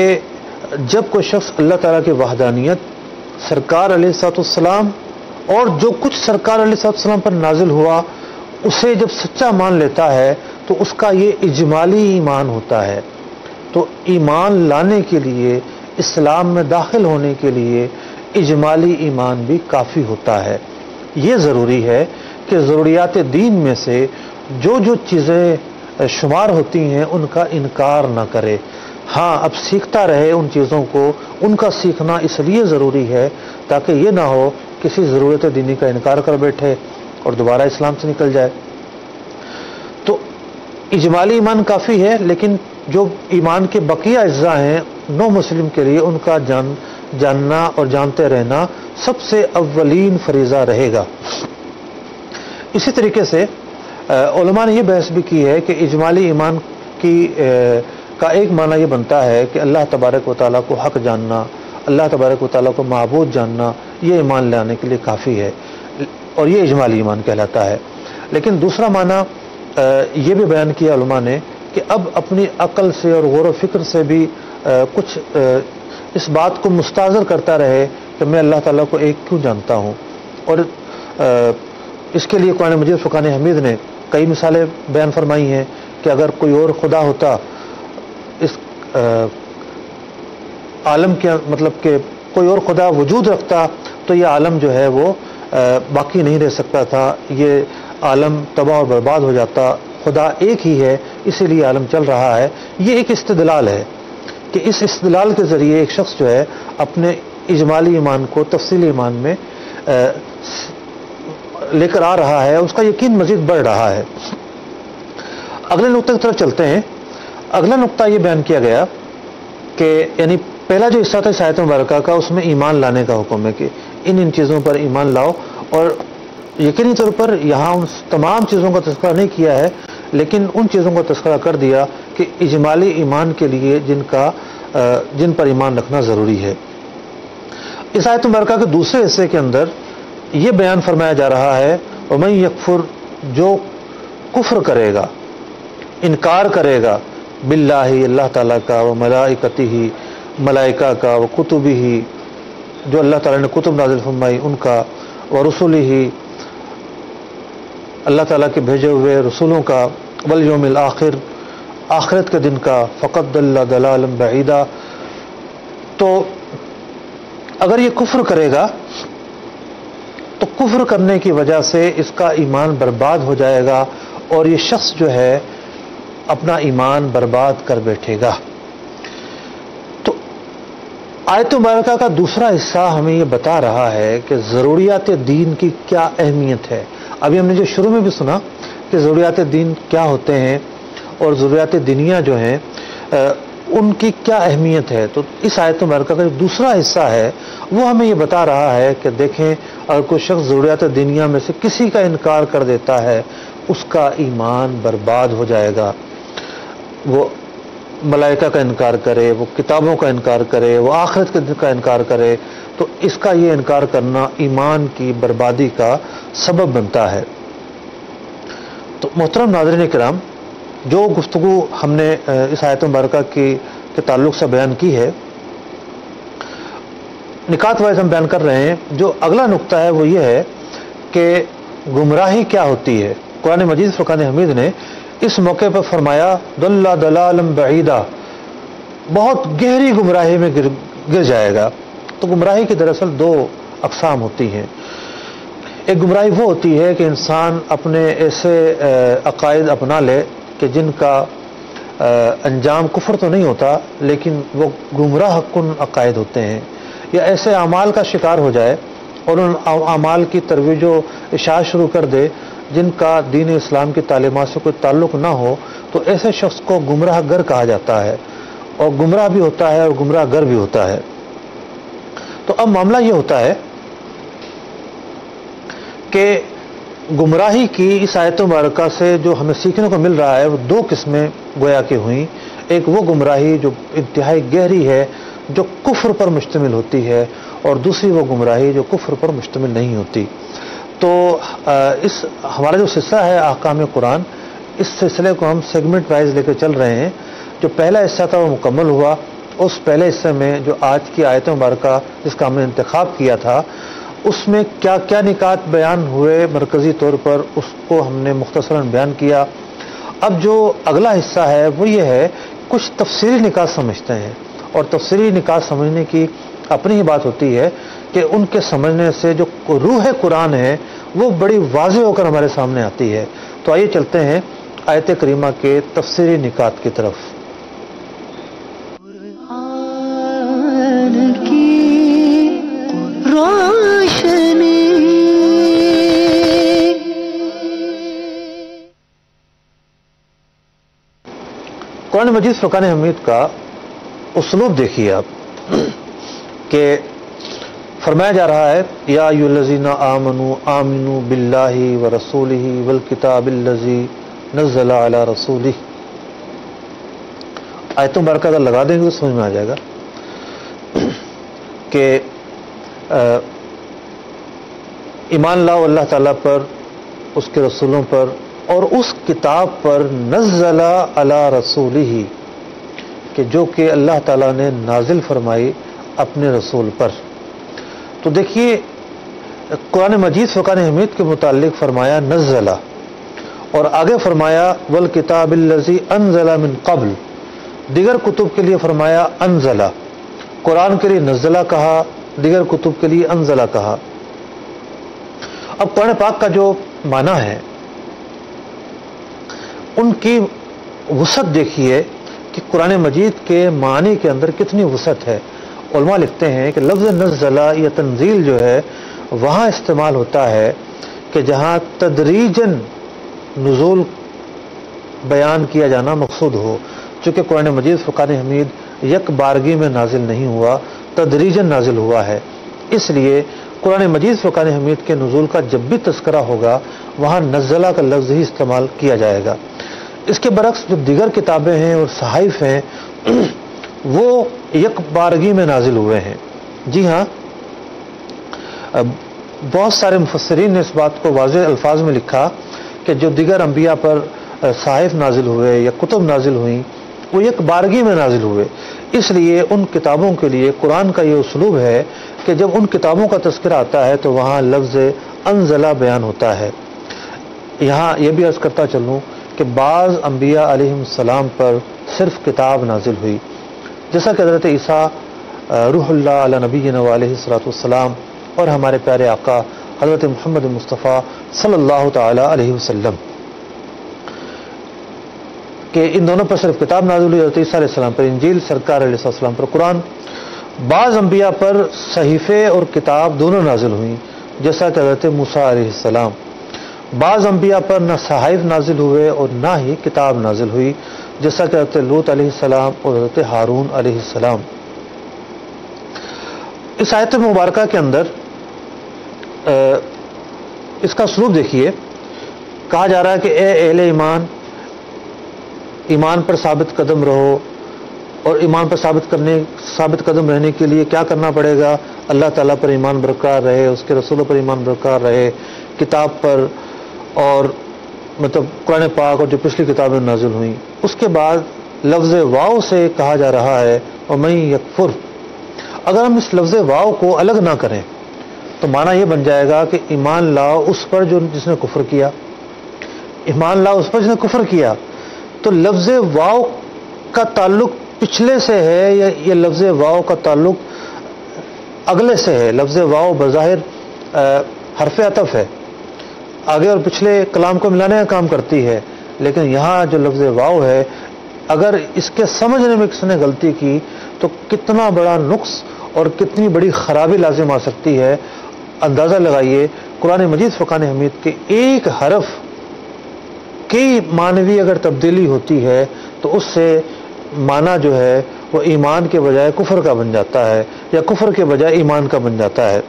جب کوئی شخص اللہ تعالیٰ کی وحدانیت، سرکار علیہ الصلوۃ والسلام اور جو کچھ سرکار علیہ الصلوۃ والسلام پر نازل ہوا اسے جب سچا مان لیتا ہے تو اس کا یہ اجمالی ایمان ہوتا ہے۔ تو ایمان لانے کے لیے، اسلام میں داخل ہونے کے لیے اجمالی ایمان بھی کافی ہوتا ہے۔ یہ ضروری ہے کہ ضروریات دین میں سے جو جو چیزیں شمار ہوتی ہیں ان کا انکار نہ کرے، ہاں اب سیکھتا رہے ان چیزوں کو، ان کا سیکھنا اس لیے ضروری ہے تاکہ یہ نہ ہو کسی ضرورت دینی کا انکار کر بیٹھے اور دوبارہ اسلام سے نکل جائے۔ تو اجمالی ایمان کافی ہے، لیکن جو ایمان کے بقیہ اجزاء ہیں نو مسلم کے لیے ان کا جاننا اور جانتے رہنا سب سے اولین فریضہ رہے گا۔ اسی طریقے سے علماء نے یہ بحث بھی کی ہے کہ اجمالی ایمان کا ایک معنی یہ بنتا ہے کہ اللہ تبارک و تعالیٰ کو حق جاننا، اللہ تبارک و تعالیٰ کو معبود جاننا، یہ ایمان لانے کے لیے کافی ہے اور یہ اجمالی ایمان کہلاتا ہے۔ لیکن دوسرا معنی یہ بھی بیان کیا علماء نے کہ اب اپنی عقل سے اور غور و فکر سے بھی کچھ اس بات کو مستحضر کرتا رہے کہ میں اللہ تعالیٰ کو ایک کیوں جانتا ہوں، اور اس کے لیے قرآن مجید فرقان حمید نے کئی مثالیں بیان فرمائی ہیں کہ اگر کوئی اور خدا ہوتا اس عالم کے، مطلب کہ کوئی اور خدا وجود رکھتا تو یہ عالم جو ہے وہ باقی نہیں رہ سکتا تھا، یہ عالم تباہ اور برباد ہو جاتا، خدا ایک ہی ہے اسی لیے عالم چل رہا ہے۔ یہ ایک استدلال ہے کہ اس استدلال کے ذریعے ایک شخص جو ہے اپنے اجمالی ایمان کو تفصیلی ایمان میں لے کر آ رہا ہے، اس کا یقین مزید بڑھ رہا ہے۔ اگلے نقطے کی طرف چلتے ہیں۔ اگلا نقطہ یہ بیان کیا گیا کہ یعنی پہلا جو حصہ تھا اس آیت مبارکہ کا، اس میں ایمان لانے کا حکم ہے کہ ان چیزوں پر ایمان لاؤ، اور یقینی طور پر یہاں ان تمام چیزوں کا تذکرہ نہیں کیا ہے لیکن ان چیزوں کا تذکرہ کر دیا کہ اجمالی ایمان کے لیے جن پر ایمان رکھنا ضروری ہے۔ اس آیت مبارکہ کے دوسرے حصے کے اندر یہ بیان فرمایا جا رہا ہے وَمَن یکفر، جو کفر کرے گا، انکار کرے گا، باللہ اللہ تعالیٰ کا، وملائکتہ ملائکہ کا، وکتبہ جو اللہ تعالیٰ نے کتب نازل فرمائی ان کا، ورسلہ اللہ تعالیٰ کے بھیجے ہوئے رسولوں کا، والیوم الآخر آخرت کے دن کا، فقد ضل ضلالا بعیدا۔ تو اگر یہ کفر کرے گا تو کفر کرنے کی وجہ سے اس کا ایمان برباد ہو جائے گا اور یہ شخص جو ہے اپنا ایمان برباد کر بیٹھے گا۔ تو آیت مبارکہ کا دوسرا حصہ ہمیں یہ بتا رہا ہے کہ ضروریات دین کی کیا اہمیت ہے۔ ابھی ہم نے جو شروع میں بھی سنا کہ ضروریات دین کیا ہوتے ہیں اور ضروریات دینیہ جو ہیں ان کی کیا اہمیت ہے، تو اس آیت مبارکہ کا جو دوسرا حصہ ہے وہ ہمیں یہ بتا رہا ہے کہ دیکھیں اگر کوئی شخص ضروریات دینیہ میں سے کسی کا انکار کر دیتا ہے اس کا ایمان برباد ہو جائے گا۔ وہ ملائکہ کا انکار کرے، وہ کتابوں کا انکار کرے، وہ آخرت کا انکار کرے، تو اس کا یہ انکار کرنا ایمان کی بربادی کا سبب بنتا ہے۔ تو محترم ناظرین کرام، جو گفتگو ہم نے اس آیت مبارکہ کے تعلق سے بیان کی ہے، نکات وائز ہم بیان کر رہے ہیں۔ جو اگلا نقطہ ہے وہ یہ ہے کہ گمراہی کیا ہوتی ہے۔ قرآن مجید فرقان حمید نے اس موقع پر فرمایا ضل ضلالا بعیدا، بہت گہری گمراہی میں گر جائے گا۔ تو گمراہی کی دراصل دو اقسام ہوتی ہیں۔ ایک گمراہی وہ ہوتی ہے کہ انسان اپنے ایسے عقائد اپنا لے کہ جن کا انجام کفر تو نہیں ہوتا لیکن وہ گمراہ کن عقائد ہوتے ہیں، یا ایسے اعمال کا شکار ہو جائے اور ان اعمال کی ترویج و اشاعت شروع کر دے جن کا دین اسلام کی تعلیمات سے کوئی تعلق نہ ہو تو ایسے شخص کو گمراہ گر کہا جاتا ہے، اور گمراہ بھی ہوتا ہے اور گمراہ گر بھی ہوتا ہے۔ تو اب معاملہ یہ ہوتا ہے کہ گمراہی کی اس آیت مبارکہ سے جو ہمیں سیکھنے کو مل رہا ہے وہ دو قسمیں گویا کہ ہوئیں۔ ایک وہ گمراہی جو انتہائی گہری ہے، جو کفر پر مشتمل ہوتی ہے، اور دوسری وہ گمراہی جو کفر پر مشتمل نہیں ہوتی۔ تو اس ہمارا جو سلسلہ ہے احکام قرآن، اس سلسلے کو ہم سیگمنٹ وائز لے کے چل رہے ہیں۔ جو پہلا حصہ تھا وہ مکمل ہوا، اس پہلے حصے میں جو آج کی آیت مبارکہ جس کا ہم نے انتخاب کیا تھا، اس میں کیا کیا نکات بیان ہوئے مرکزی طور پر، اس کو ہم نے مختصراً بیان کیا۔ اب جو اگلا حصہ ہے وہ یہ ہے، کچھ تفسیری نکات سمجھتے ہیں، اور تفسیری نکات سمجھنے کی اپنی ہی بات ہوتی ہے کہ ان کے سمجھنے سے جو روح قرآن ہے وہ بڑی واضح ہو کر ہمارے سامنے آتی ہے۔ تو آئیے چلتے ہیں آیت کریمہ کے تفسیری نکات کی طرف۔ قرآن کی روشنی قرآن مجید فرقان حمید کا اسلوب دیکھیے آپ کہ فرمایا جا رہا ہے یا ایھا الذین آمنوا آمنوا باللہ ورسولہ والکتاب الذی نزل علی رسولہ۔ آیت مبارکہ اگر لگا دیں گے تو سمجھ میں آ جائے گا کہ ایمان لاؤ اللہ تعالیٰ پر، اس کے رسولوں پر، اور اس کتاب پر نزل علی رسولہ، کہ جو کہ اللہ تعالیٰ نے نازل فرمائی اپنے رسول پر۔ تو دیکھیے قرآن مجید فرقان حمید کے متعلق فرمایا نزل، اور آگے فرمایا والکتاب الذی انزل من قبل، دیگر کتب کے لیے فرمایا انزل، قرآن کے لیے نزلہ کہا، دیگر کتب کے لیے انزلہ کہا۔ اب قرآن پاک کا جو معنی ہے ان کی وسعت دیکھیے کہ قرآن مجید کے معنی کے اندر کتنی وسعت ہے۔ علماء لکھتے ہیں کہ لفظ نزلہ یا تنزیل جو ہے وہاں استعمال ہوتا ہے کہ جہاں تدریجاً نزول بیان کیا جانا مقصود ہو، چونکہ قرآن مجید فرقان حمید یک بارگی میں نازل نہیں ہوا، تدریجاً نازل ہوا ہے، اس لیے قرآن مجید فرقان حمید کے نزول کا جب بھی تذکرہ ہوگا وہاں نزلہ کا لفظ ہی استعمال کیا جائے گا۔ اس کے برعکس جو دیگر کتابیں ہیں اور صحائف ہیں وہ یک بارگی میں نازل ہوئے ہیں۔ جی ہاں، بہت سارے مفسرین نے اس بات کو واضح الفاظ میں لکھا کہ جو دیگر انبیاء پر صحائف نازل ہوئے یا کتب نازل ہوئیں وہ یک بارگی میں نازل ہوئے، اس لیے ان کتابوں کے لیے قرآن کا یہ اسلوب ہے کہ جب ان کتابوں کا تذکرہ آتا ہے تو وہاں لفظ انزلہ بیان ہوتا ہے۔ یہاں یہ بھی عرض کرتا چلوں کہ بعض انبیاء علیہم السلام پر صرف کتاب نازل ہوئی، جیسا کہ حضرت عیسیٰ روح اللہ علی نبینا علیہ الصلوۃ والسلام اور ہمارے پیارے آقا حضرت محمد مصطفیٰ صلی اللہ تعالی علیہ وسلم، کہ ان دونوں پر صرف کتاب نازل ہوئی، حضرت عیسیٰ علیہ السلام پر انجیل، سرکار علیہ السلام پر قرآن۔ بعض انبیاء پر صحیفے اور کتاب دونوں نازل ہوئیں، جیسا کہ حضرت موسیٰ علیہ السلام۔ بعض انبیاء پر نہ صحائف نازل ہوئے اور نہ ہی کتاب نازل ہوئی، جیسا کہ حضرت لوط علیہ السلام اور حضرت ہارون علیہ السلام۔ اس آیت مبارکہ کے اندر اس کا اسلوب دیکھیے، کہا جا رہا ہے کہ اے اہل ایمان، ایمان پر ثابت قدم رہو، اور ایمان پر ثابت قدم رہنے کے لیے کیا کرنا پڑے گا؟ اللہ تعالیٰ پر ایمان برقرار رہے، اس کے رسولوں پر ایمان برقرار رہے، کتاب پر، اور مطلب قرآن پاک اور جو پچھلی کتابیں نازل ہوئیں۔ اس کے بعد لفظ واو سے کہا جا رہا ہے وَمَن یکفر۔ اگر ہم اس لفظ واو کو الگ نہ کریں تو معنی یہ بن جائے گا کہ ایمان لاؤ اس پر جس نے کفر کیا، ایمان لاؤ اس پر جس نے کفر کیا۔ تو لفظ واو کا تعلق پچھلے سے ہے یا یہ لفظ واو کا تعلق اگلے سے ہے؟ لفظ واو بظاہر حرف عطف ہے، آگے اور پچھلے کلام کو ملانے کا کام کرتی ہے، لیکن یہاں جو لفظ واو ہے اگر اس کے سمجھنے میں کسی نے غلطی کی تو کتنا بڑا نقص اور کتنی بڑی خرابی لازم آ سکتی ہے۔ اندازہ لگائیے، قرآن مجید فرقان حمید کے ایک حرف واقعی معنوی اگر تبدیلی ہوتی ہے تو اس سے معنی جو ہے وہ ایمان کے بجائے کفر کا بن جاتا ہے یا کفر کے بجائے ایمان کا بن جاتا ہے۔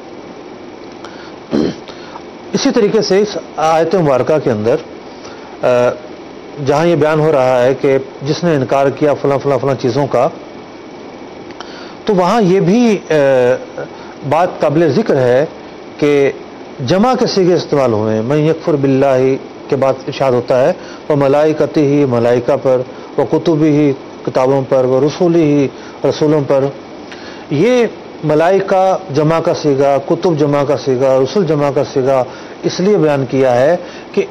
اسی طریقے سے اس آیت مبارکہ کے اندر جہاں یہ بیان ہو رہا ہے کہ جس نے انکار کیا فلاں فلاں فلاں چیزوں کا، تو وہاں یہ بھی بات قابل ذکر ہے کہ جمع کے صیغے استعمال ہوئے ہیں۔ من یکفر باللہ کے بعد ارشاد ہوتا ہے وہ ملائکتہ ہی، ملائکہ پر، وہ کتبی ہی، کتابوں پر، وہ رسولی ہی، رسولوں پر۔ یہ ملائکہ جمع کا صیغہ، کتب جمع کا صیغہ، رسول جمع کا صیغہ اس لیے بیان کیا ہے کہ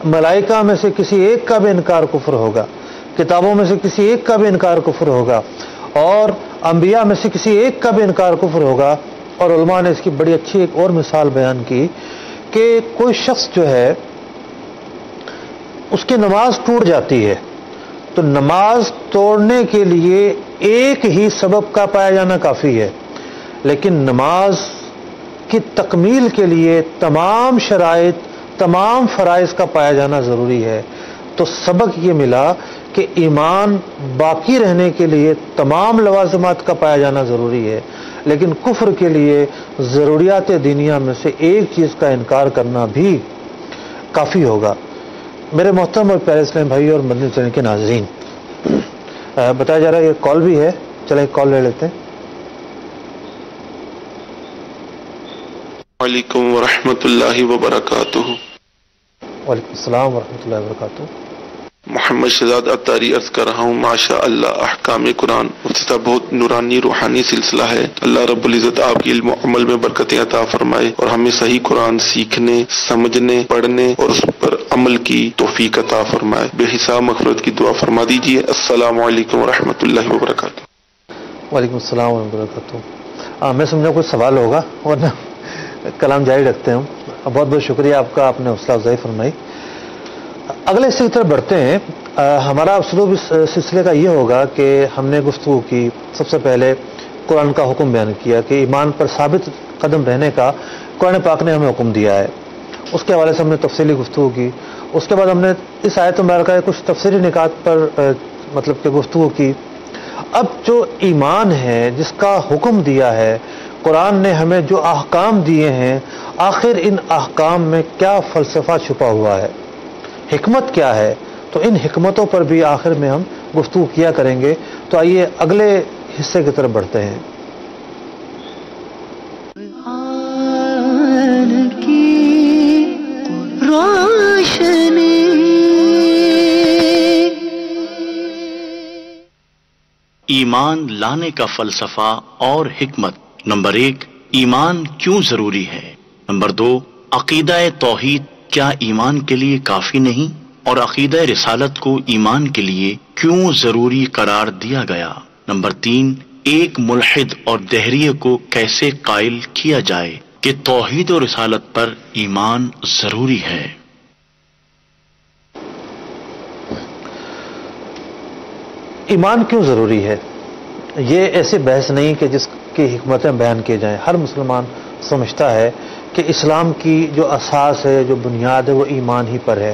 ملائکہ میں سے کسی ایک کا بھی انکار کفر ہوگا، کتابوں میں سے کسی ایک کا بھی انکار کفر ہوگا، اور انبیاء میں سے کسی ایک کا بھی انکار کفر ہوگا۔ اور علماء نے اس کی بڑی اچھی ایک اور مثال بیان کی کہ کوئی شخص جو ہے اس کی نماز ٹوٹ جاتی ہے، تو نماز توڑنے کے لیے ایک ہی سبب کا پایا جانا کافی ہے، لیکن نماز کی تکمیل کے لیے تمام شرائط، تمام فرائض کا پایا جانا ضروری ہے۔ تو سبق یہ ملا کہ ایمان باقی رہنے کے لیے تمام لوازمات کا پایا جانا ضروری ہے، لیکن کفر کے لیے ضروریات دینیہ میں سے ایک چیز کا انکار کرنا بھی کافی ہوگا۔ میرے محترم اور پیارے اسلام بھائی اور مدنی چینل کے ناظرین، بتایا جا رہا ہے یہ کال بھی ہے، چلیں کال لے لیتے ہیں۔ وعلیکم ورحمۃ اللہ وبرکاتہ۔ وعلیکم السلام ورحمۃ اللہ وبرکاتہ۔ محمد شہزاد اتاری عرض کر رہا ہوں، ماشاء اللہ احکام قرآن مفتی صاحب بہت نورانی روحانی سلسلہ ہے۔ اللہ رب العزت آپ کے علم و عمل میں برکتیں عطا فرمائے اور ہمیں صحیح قرآن سیکھنے، سمجھنے، پڑھنے اور اس پر عمل کی توفیق عطا فرمائے۔ بے حساب مغفرت کی دعا فرما دیجیے۔ السلام علیکم ورحمۃ اللہ وبرکاتہ۔ وعلیکم السلام ورحمۃ اللہ وبرکاتہ۔ میں سمجھا کوئی سوال ہوگا ورنہ کلام جاری رکھتے ہیں۔ بہت بہت شکریہ آپ کا، آپ نے حوصلہ افزائی فرمائی۔ اگلے حصے کی طرف بڑھتے ہیں۔ ہمارا اسلوب اس سلسلے کا یہ ہوگا کہ ہم نے گفتگو کی، سب سے پہلے قرآن کا حکم بیان کیا کہ ایمان پر ثابت قدم رہنے کا قرآن پاک نے ہمیں حکم دیا ہے، اس کے حوالے سے ہم نے تفصیلی گفتگو کی۔ اس کے بعد ہم نے اس آیت مبارکہ کے کچھ تفصیلی نکات پر مطلب کہ گفتگو کی۔ اب جو ایمان ہے، جس کا حکم دیا ہے قرآن نے، ہمیں جو احکام دیے ہیں، آخر ان احکام میں کیا فلسفہ چھپا ہوا ہے، حکمت کیا ہے، تو ان حکمتوں پر بھی آخر میں ہم گفتگو کیا کریں گے۔ تو آئیے اگلے حصے کی طرف بڑھتے ہیں۔ قرآن کی روشنی ایمان لانے کا فلسفہ اور حکمت۔ نمبر 1، ایمان کیوں ضروری ہے؟ نمبر 2، عقیدہ توحید کیا ایمان کے لیے کافی نہیں؟ اور عقیدہ رسالت کو ایمان کے لیے کیوں ضروری قرار دیا گیا؟ نمبر 3، ایک ملحد اور دہریے کو کیسے قائل کیا جائے کہ توحید و رسالت پر ایمان ضروری ہے؟ ایمان کیوں ضروری ہے، یہ ایسی بحث نہیں کہ جس کی حکمتیں بیان کی جائیں۔ ہر مسلمان سمجھتا ہے کہ اسلام کی جو اساس ہے، جو بنیاد ہے، وہ ایمان ہی پر ہے۔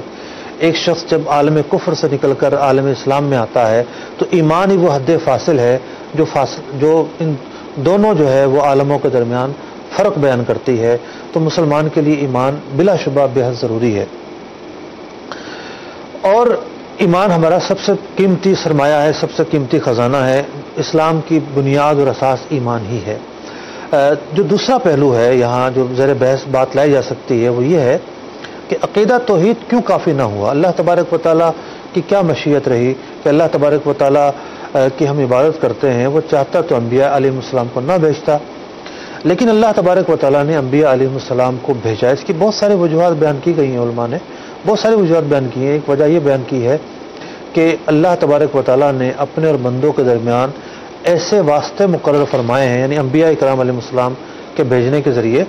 ایک شخص جب عالم کفر سے نکل کر عالم اسلام میں آتا ہے تو ایمان ہی وہ حد فاصل ہے جو ان دونوں جو ہے وہ عالموں کے درمیان فرق بیان کرتی ہے۔ تو مسلمان کے لیے ایمان بلا شبہ بے حد ضروری ہے، اور ایمان ہمارا سب سے قیمتی سرمایہ ہے، سب سے قیمتی خزانہ ہے۔ اسلام کی بنیاد اور اساس ایمان ہی ہے۔ جو دوسرا پہلو ہے یہاں جو زیر بحث بات لائی جا سکتی ہے وہ یہ ہے کہ عقیدہ توحید کیوں کافی نہ ہوا؟ اللہ تبارک و تعالیٰ کی کیا مشیت رہی کہ اللہ تبارک و تعالیٰ کی ہم عبادت کرتے ہیں؟ وہ چاہتا تو انبیاء علیہ السلام کو نہ بھیجتا، لیکن اللہ تبارک و تعالیٰ نے انبیاء علیہ السلام کو بھیجا۔ اس کی بہت سارے وجوہات بیان کی گئی ہیں، علماء نے بہت ساری وجوہات بیان کی ہیں۔ ایک وجہ یہ بیان کی ہے کہ اللہ تبارک و تعالیٰ نے اپنے اور بندوں کے درمیان ایسے واسطے مقرر فرمائے ہیں، یعنی انبیاء کرام علیہ السلام کے بھیجنے کے ذریعے،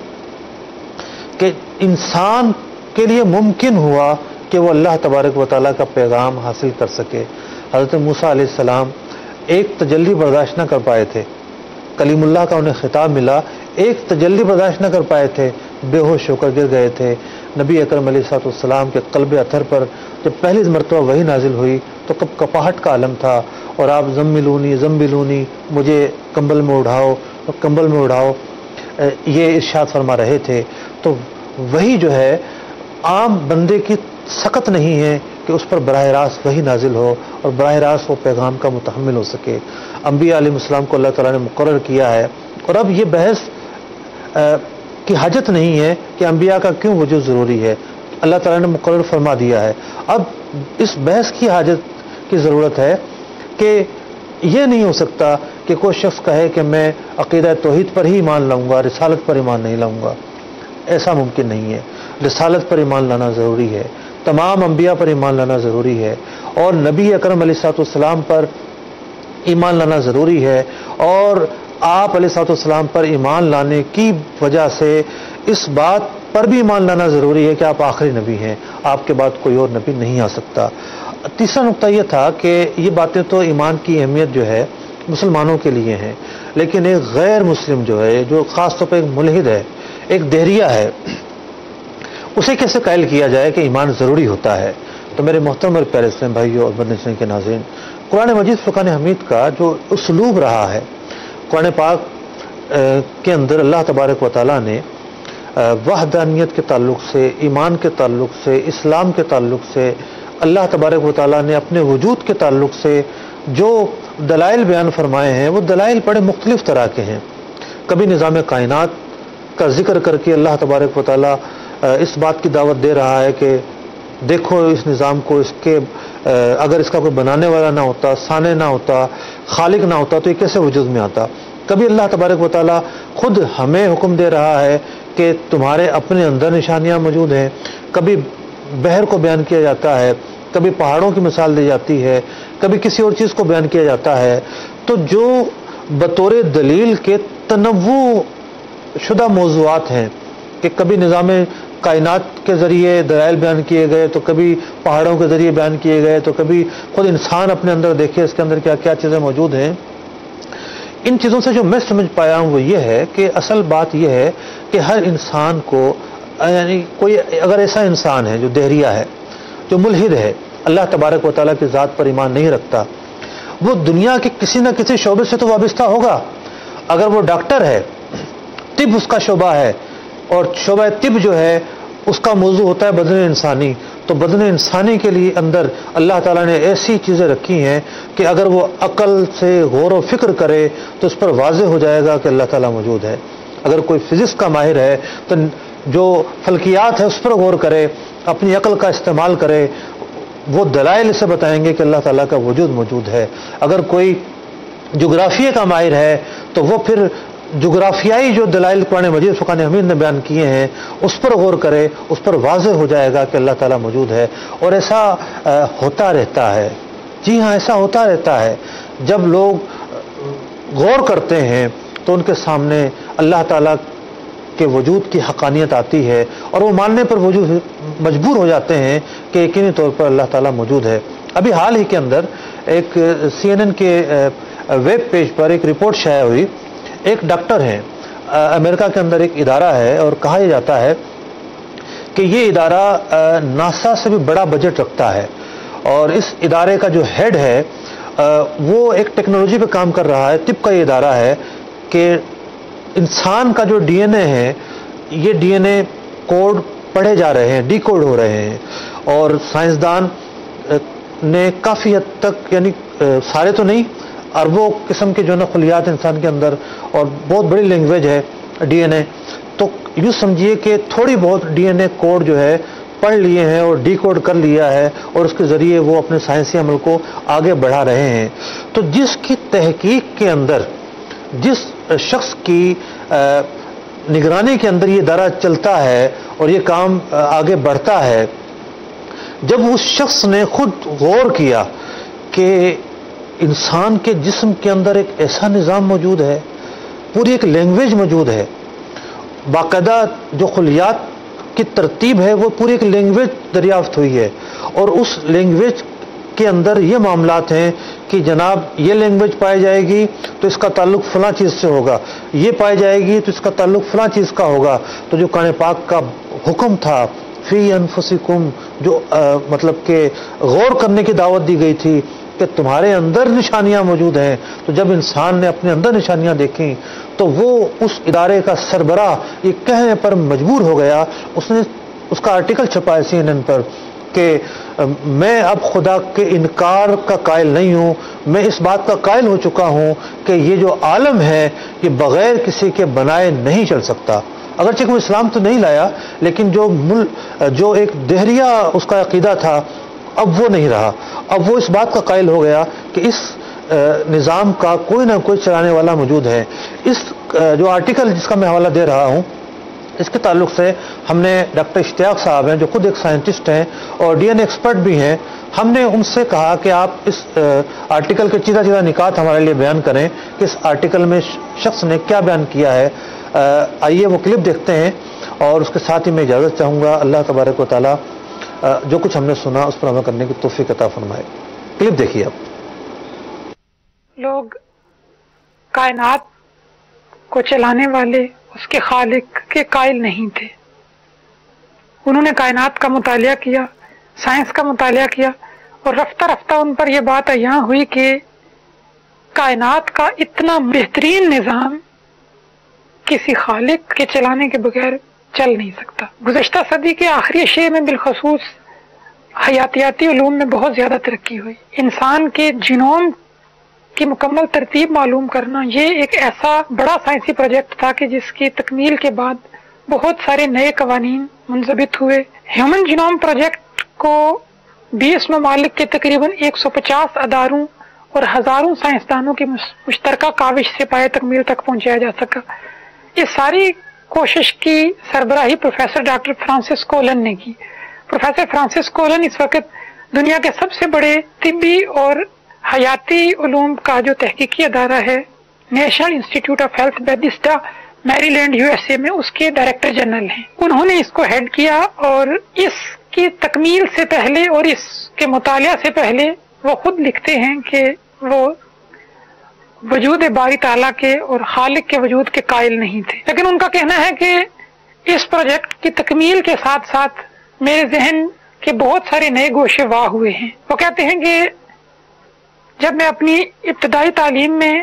کہ انسان کے لیے ممکن ہوا کہ وہ اللہ تبارک و تعالیٰ کا پیغام حاصل کر سکے۔ حضرت موسیٰ علیہ السلام ایک تجلی برداشت نہ کر پائے تھے، کلیم اللہ کا انہیں خطاب ملا، ایک تجلی برداشت نہ کر پائے تھے، بے ہوش ہو کر گر گئے تھے۔ نبی اکرم علیہ السلام کے قلب اطہر پر جب پہلی مرتبہ وحی نازل ہوئی تو کب کپاہٹ کا عالم تھا، اور آپ زملونی زمبلونی، مجھے کمبل میں اڑاؤ کمبل میں اڑاؤ، یہ ارشاد فرما رہے تھے. تو وہی جو ہے عام بندے کی سخت نہیں ہے کہ اس پر براہ راست وہی نازل ہو اور براہ راست وہ پیغام کا متحمل ہو سکے. انبیاء علیہ السلام کو اللہ تعالیٰ نے مقرر کیا ہے، اور اب یہ بحث کی حاجت نہیں ہے کہ انبیاء کا کیوں وجود ضروری ہے، اللہ تعالیٰ نے مقرر فرما دیا ہے. اب اس بحث کی حاجت کی ضرورت ہے کہ یہ نہیں ہو سکتا کہ کوئی شخص کہے کہ میں عقیدہ توحید پر ہی ایمان لاؤں گا، رسالت پر ایمان نہیں لاؤں گا. ایسا ممکن نہیں ہے. رسالت پر ایمان لانا ضروری ہے، تمام انبیاء پر ایمان لانا ضروری ہے، اور نبی اکرم علیہ السلام پر ایمان لانا ضروری ہے. اور آپ علیہ السلام پر ایمان لانے کی وجہ سے اس بات پر بھی ایمان لانا ضروری ہے کہ آپ آخری نبی ہیں، آپ کے بعد کوئی اور نبی نہیں آ سکتا. تیسرا نقطہ یہ تھا کہ یہ باتیں تو ایمان کی اہمیت جو ہے مسلمانوں کے لیے ہیں، لیکن ایک غیر مسلم جو ہے، جو خاص طور پہ ایک ملحد ہے، ایک دہریہ ہے، اسے کیسے قائل کیا جائے کہ ایمان ضروری ہوتا ہے. تو میرے محترم اور پیارے اسلام بھائیوں اور بندگان کے ناظرین، قرآن مجید فرقان حمید کا جو اسلوب رہا ہے، قرآن پاک کے اندر اللہ تبارک و تعالیٰ نے وحدانیت کے تعلق سے، ایمان کے تعلق سے، اسلام کے تعلق سے، اللہ تبارک و تعالیٰ نے اپنے وجود کے تعلق سے جو دلائل بیان فرمائے ہیں، وہ دلائل بڑے مختلف طرح کے ہیں. کبھی نظام کائنات کا ذکر کر کے اللہ تبارک و تعالیٰ اس بات کی دعوت دے رہا ہے کہ دیکھو اس نظام کو، اس کے اگر اس کا کوئی بنانے والا نہ ہوتا، صانع نہ ہوتا، خالق نہ ہوتا تو یہ کیسے وجود میں آتا. کبھی اللہ تبارک و تعالیٰ خود ہمیں حکم دے رہا ہے کہ تمہارے اپنے اندر نشانیاں موجود ہیں. کبھی بحر کو بیان کیا جاتا ہے، کبھی پہاڑوں کی مثال دی جاتی ہے، کبھی کسی اور چیز کو بیان کیا جاتا ہے. تو جو بطور دلیل کے تنوع شدہ موضوعات ہیں کہ کبھی نظام کائنات کے ذریعے دلائل بیان کیے گئے، تو کبھی پہاڑوں کے ذریعے بیان کیے گئے، تو کبھی خود انسان اپنے اندر دیکھے اس کے اندر کیا کیا چیزیں موجود ہیں. ان چیزوں سے جو میں سمجھ پایا ہوں وہ یہ ہے کہ اصل بات یہ ہے کہ ہر انسان کو، یعنی کوئی اگر ایسا انسان ہے جو دہریہ ہے، جو ملحد ہے، اللہ تبارک و تعالیٰ کی ذات پر ایمان نہیں رکھتا، وہ دنیا کے کسی نہ کسی شعبے سے تو وابستہ ہوگا. اگر وہ ڈاکٹر ہے، طب اس کا شعبہ ہے، اور شعبہ طب جو ہے اس کا موضوع ہوتا ہے بدن انسانی، تو بدن انسانی کے لیے اندر اللہ تعالیٰ نے ایسی چیزیں رکھی ہیں کہ اگر وہ عقل سے غور و فکر کرے تو اس پر واضح ہو جائے گا کہ اللہ تعالیٰ موجود ہے. اگر کوئی فزکس کا ماہر ہے تو جو فلکیات ہے اس پر غور کرے، اپنی عقل کا استعمال کرے، وہ دلائل اسے بتائیں گے کہ اللہ تعالیٰ کا وجود موجود ہے. اگر کوئی جغرافیے کا ماہر ہے تو وہ پھر جغرافیائی جو دلائل قرآن مجید فرقان حمید نے بیان کیے ہیں اس پر غور کرے، اس پر واضح ہو جائے گا کہ اللہ تعالیٰ موجود ہے. اور ایسا ہوتا رہتا ہے. جی ہاں، ایسا ہوتا رہتا ہے. جب لوگ غور کرتے ہیں تو ان کے سامنے اللہ تعالیٰ کے وجود کی حقانیت آتی ہے، اور وہ ماننے پر مجبور ہو جاتے ہیں کہ یقینی طور پر اللہ تعالیٰ موجود ہے. ابھی حال ہی کے اندر ایک CNN کے ویب پیج پر ایک رپورٹ شائع ہوئی. ایک ڈاکٹر ہیں، امریکہ کے اندر ایک ادارہ ہے، اور کہا یہ جاتا ہے کہ یہ ادارہ ناسا سے بھی بڑا بجٹ رکھتا ہے، اور اس ادارے کا جو ہیڈ ہے وہ ایک ٹیکنالوجی پہ کام کر رہا ہے. طب کا یہ ادارہ ہے کہ انسان کا جو DNA ہے، یہ DNA کوڈ پڑھے جا رہے ہیں، ڈی کوڈ ہو رہے ہیں، اور سائنسدان نے کافی حد تک، یعنی سارے تو نہیں، اربوں قسم کے جو نا خلیات انسان کے اندر، اور بہت بڑی لینگویج ہے DNA، تو یوں سمجھیے کہ تھوڑی بہت DNA کوڈ جو ہے پڑھ لیے ہیں اور ڈی کوڈ کر لیا ہے، اور اس کے ذریعے وہ اپنے سائنسی عمل کو آگے بڑھا رہے ہیں. تو جس کی تحقیق کے اندر، جس شخص کی نگرانی کے اندر یہ ادارہ چلتا ہے اور یہ کام آگے بڑھتا ہے، جب اس شخص نے خود غور کیا کہ انسان کے جسم کے اندر ایک ایسا نظام موجود ہے، پوری ایک لینگویج موجود ہے، باقاعدہ جو خلیات کی ترتیب ہے وہ پوری ایک لینگویج دریافت ہوئی ہے، اور اس لینگویج کے اندر یہ معاملات ہیں کہ جناب یہ لینگویج پائی جائے گی تو اس کا تعلق فلاں چیز سے ہوگا، یہ پائی جائے گی تو اس کا تعلق فلاں چیز کا ہوگا. تو جو قرآن پاک کا حکم تھا فی انفسکم، جو مطلب کہ غور کرنے کی دعوت دی گئی تھی کہ تمہارے اندر نشانیاں موجود ہیں. تو جب انسان نے اپنے اندر نشانیاں دیکھیں تو وہ اس ادارے کا سربراہ یہ کہنے پر مجبور ہو گیا. اس نے اس کا آرٹیکل چھپا ہے CNN پر کہ میں اب خدا کے انکار کا قائل نہیں ہوں، میں اس بات کا قائل ہو چکا ہوں کہ یہ جو عالم ہے یہ بغیر کسی کے بنائے نہیں چل سکتا. اگرچہ کوئی اسلام تو نہیں لایا، لیکن جو ایک دہریہ اس کا عقیدہ تھا اب وہ نہیں رہا. اب وہ اس بات کا قائل ہو گیا کہ اس نظام کا کوئی نہ کوئی چلانے والا موجود ہے. اس جو آرٹیکل جس کا میں حوالہ دے رہا ہوں اس کے تعلق سے ہم نے ڈاکٹر اشتیاق صاحب ہیں جو خود ایک سائنٹسٹ ہیں اور DNA ایکسپرٹ بھی ہیں، ہم نے ان سے کہا کہ آپ اس آرٹیکل کے چیدہ نکات ہمارے لیے بیان کریں کہ اس آرٹیکل میں شخص نے کیا بیان کیا ہے. آئیے وہ کلپ دیکھتے ہیں اور اس کے ساتھ ہی میں اجازت چاہوں گا. اللہ تبارک و تعالیٰ جو کچھ ہم نے سنا اس پر عمل کرنے کی توفیق عطا فرمائے. کلپ دیکھیے آپ. لوگ کائنات کو چلانے والے اس کے خالق کے قائل نہیں تھے. انہوں نے کائنات کا مطالعہ کیا، سائنس کا مطالعہ کیا، اور رفتہ رفتہ ان پر یہ بات عیاں ہوئی کہ کائنات کا اتنا بہترین نظام کسی خالق کے چلانے کے بغیر چل نہیں سکتا. گزشتہ صدی کے آخری اشیاء میں بالخصوص حیاتیاتی علوم میں بہت زیادہ ترقی ہوئی. انسان کے جینوم کی مکمل ترتیب معلوم کرنا یہ ایک ایسا بڑا سائنسی پروجیکٹ تھا کہ جس کی تکمیل کے بعد بہت سارے نئے قوانین منضبط ہوئے. ہیومن جینوم پروجیکٹ کو 20 ممالک کے تقریباً 150 اداروں اور ہزاروں سائنسدانوں کی مشترکہ کاوش سے پائے تکمیل تک پہنچایا جا سکا. اس ساری کوشش کی سربراہی پروفیسر ڈاکٹر فرانسس کولن نے کی. پروفیسر فرانسس کولن اس وقت دنیا کے سب سے بڑے طبی اور حیاتی علوم کا جو تحقیقی ادارہ ہے نیشنل انسٹیٹیوٹ آف ہیلتھ بیتھیسڈا میری لینڈ USA میں اس کے ڈائریکٹر جنرل ہیں. انہوں نے اس کو ہیڈ کیا اور اس کی تکمیل سے پہلے اور اس کے مطالعہ سے پہلے وہ خود لکھتے ہیں کہ وہ وجود باری تعالیٰ کے اور خالق کے وجود کے قائل نہیں تھے. لیکن ان کا کہنا ہے کہ اس پروجیکٹ کی تکمیل کے ساتھ ساتھ میرے ذہن کے بہت سارے نئے گوشے واہ ہوئے ہیں. وہ کہتے ہیں کہ جب میں اپنی ابتدائی تعلیم میں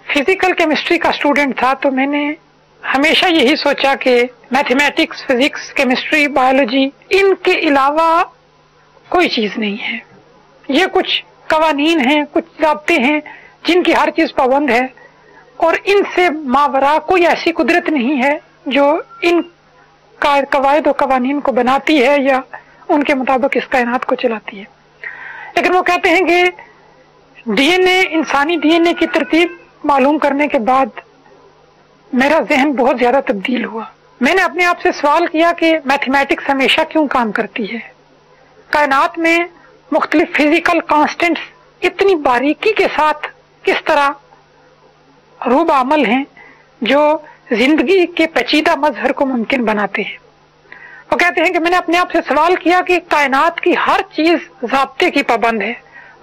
فزیکل کیمسٹری کا اسٹوڈنٹ تھا تو میں نے ہمیشہ یہی سوچا کہ میتھمیٹکس، فزکس، کیمسٹری، بایولوجی ان کے علاوہ کوئی چیز نہیں ہے. یہ کچھ قوانین ہیں، کچھ ضابطے ہیں جن کی ہر چیز پابند ہے، اور ان سے ماورا کوئی ایسی قدرت نہیں ہے جو ان قواعد و قوانین کو بناتی ہے یا ان کے مطابق اس کائنات کو چلاتی ہے. لیکن وہ کہتے ہیں کہ انسانی DNA کی ترتیب معلوم کرنے کے بعد میرا ذہن بہت زیادہ تبدیل ہوا. میں نے اپنے آپ سے سوال کیا کہ میتھمیٹکس ہمیشہ کیوں کام کرتی ہے؟ کائنات میں مختلف فزیکل کانسٹنٹس اتنی باریکی کے ساتھ کس طرح روب عمل ہیں جو زندگی کے پیچیدہ مظہر کو ممکن بناتے ہیں. وہ کہتے ہیں کہ میں نے اپنے آپ سے سوال کیا کہ کائنات کی ہر چیز ضابطے کی پابند ہے،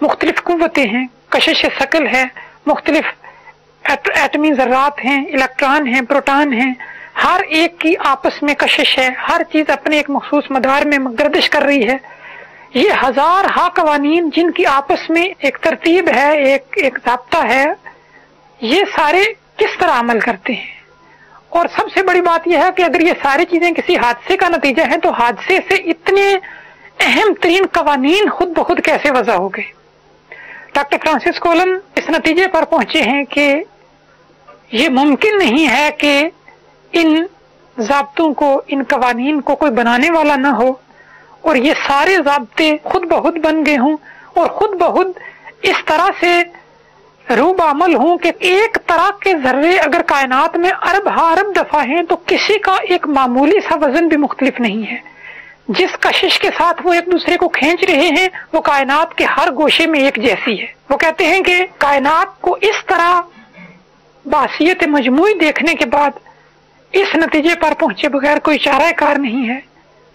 مختلف قوتیں ہیں، کشش ثقل ہے، مختلف ایٹمی ذرات ہیں، الیکٹران ہیں، پروٹان ہیں، ہر ایک کی آپس میں کشش ہے، ہر چیز اپنے ایک مخصوص مدار میں گردش کر رہی ہے. یہ ہزار ہا قوانین جن کی آپس میں ایک ترتیب ہے، ایک ضابطہ ہے، یہ سارے کس طرح عمل کرتے ہیں؟ اور سب سے بڑی بات یہ ہے کہ اگر یہ ساری چیزیں کسی حادثے کا نتیجہ ہیں تو حادثے سے اتنے اہم ترین قوانین خود بخود کیسے وضع ہو گئے؟ ڈاکٹر فرانسس کولن اس نتیجے پر پہنچے ہیں کہ یہ ممکن نہیں ہے کہ ان ضابطوں کو، ان قوانین کو کوئی بنانے والا نہ ہو اور یہ سارے ضابطے خود بخود بن گئے ہوں اور خود بخود اس طرح سے روب عمل ہوں کہ ایک طرح کے ذرے اگر کائنات میں ارب ہا ارب دفعہ ہیں تو کسی کا ایک معمولی سا وزن بھی مختلف نہیں ہے. جس کشش کے ساتھ وہ ایک دوسرے کو کھینچ رہے ہیں وہ کائنات کے ہر گوشے میں ایک جیسی ہے. وہ کہتے ہیں کہ کائنات کو اس طرح بحثیت مجموعی دیکھنے کے بعد اس نتیجے پر پہنچے بغیر کوئی چارہ کار نہیں ہے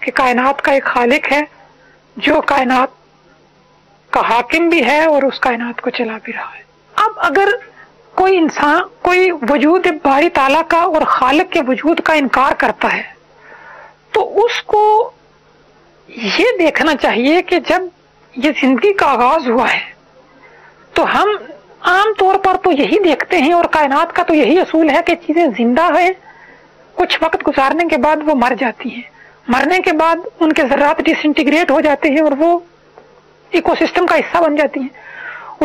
کہ کائنات کا ایک خالق ہے جو کائنات کا حاکم بھی ہے اور اس کائنات کو چلا بھی رہا ہے. اب اگر کوئی انسان کوئی وجود باری تعالیٰ کا اور خالق کے وجود کا انکار کرتا ہے تو تو اس کو یہ دیکھنا چاہیے کہ جب یہ زندگی کا آغاز ہوا ہے تو ہم عام طور پر تو یہی دیکھتے ہیں، اور کائنات کا تو یہی اصول ہے کہ چیزیں زندہ ہیں، کچھ وقت گزارنے کے بعد وہ مر جاتی ہیں، مرنے کے بعد ان کے ذرات ڈس انٹیگریٹ ہو جاتے ہیں اور وہ ایکو سسٹم کا حصہ بن جاتی ہیں۔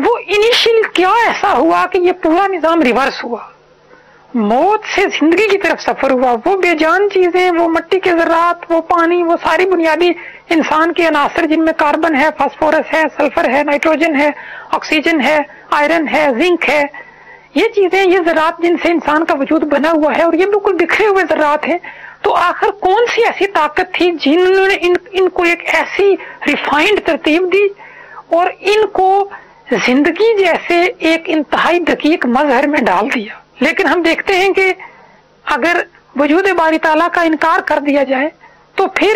وہ انیشیل کیا ایسا ہوا کہ یہ پورا نظام ریورس ہوا، موت سے زندگی کی طرف سفر ہوا، وہ بے جان چیزیں، وہ مٹی کے ذرات، وہ پانی، وہ ساری بنیادی انسان کے عناصر جن میں کاربن ہے، فاسفورس ہے، سلفر ہے، نائٹروجن ہے، آکسیجن ہے، آئرن ہے، زنک ہے، یہ چیزیں، یہ ذرات جن سے انسان کا وجود بنا ہوا ہے، اور یہ بالکل بکھرے ہوئے ذرات ہیں۔ تو آخر کون سی ایسی طاقت تھی جنہوں نے ان کو ایک ایسی ریفائنڈ ترتیب دی اور ان کو زندگی جیسے ایک انتہائی دقیق مظہر میں ڈال دیا؟ لیکن ہم دیکھتے ہیں کہ اگر وجود باری تعالیٰ کا انکار کر دیا جائے تو پھر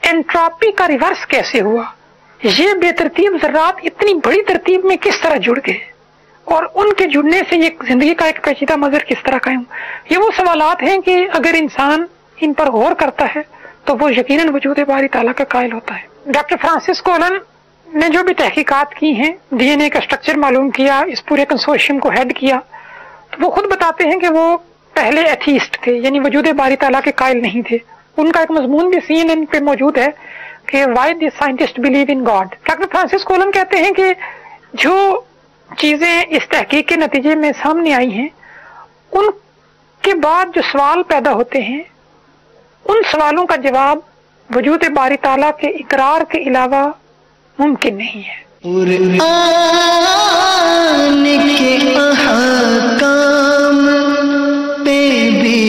انٹراپی کا ریورس کیسے ہوا؟ یہ بے ترتیب ذرات اتنی بڑی ترتیب میں کس طرح جڑ گئے، اور ان کے جڑنے سے یہ زندگی کا ایک پیچیدہ مظہر کس طرح قائم؟ یہ وہ سوالات ہیں کہ اگر انسان ان پر غور کرتا ہے تو وہ یقیناً وجود باری تعالیٰ کا قائل ہوتا ہے۔ ڈاکٹر فرانسس کولن نے جو بھی تحقیقات کی ہیں، ڈی این اے کا اسٹرکچر معلوم کیا، اس پورے کنسورشیم کو ہیڈ کیا، تو وہ خود بتاتے ہیں کہ وہ پہلے ایتھیسٹ تھے، یعنی وجود باری تعالیٰ کے قائل نہیں تھے۔ ان کا ایک مضمون بھی CNN پہ موجود ہے کہ why the scientist believe in God. Doctor Francis Collins کہتے ہیں کہ جو چیزیں اس تحقیق کے نتیجے میں سامنے آئی ہیں، ان کے بعد جو سوال پیدا ہوتے ہیں، ان سوالوں کا جواب وجود باری تعالیٰ کے اقرار کے علاوہ ممکن نہیں ہے۔ قرآن کے احکام پہ بھی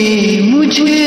مجھے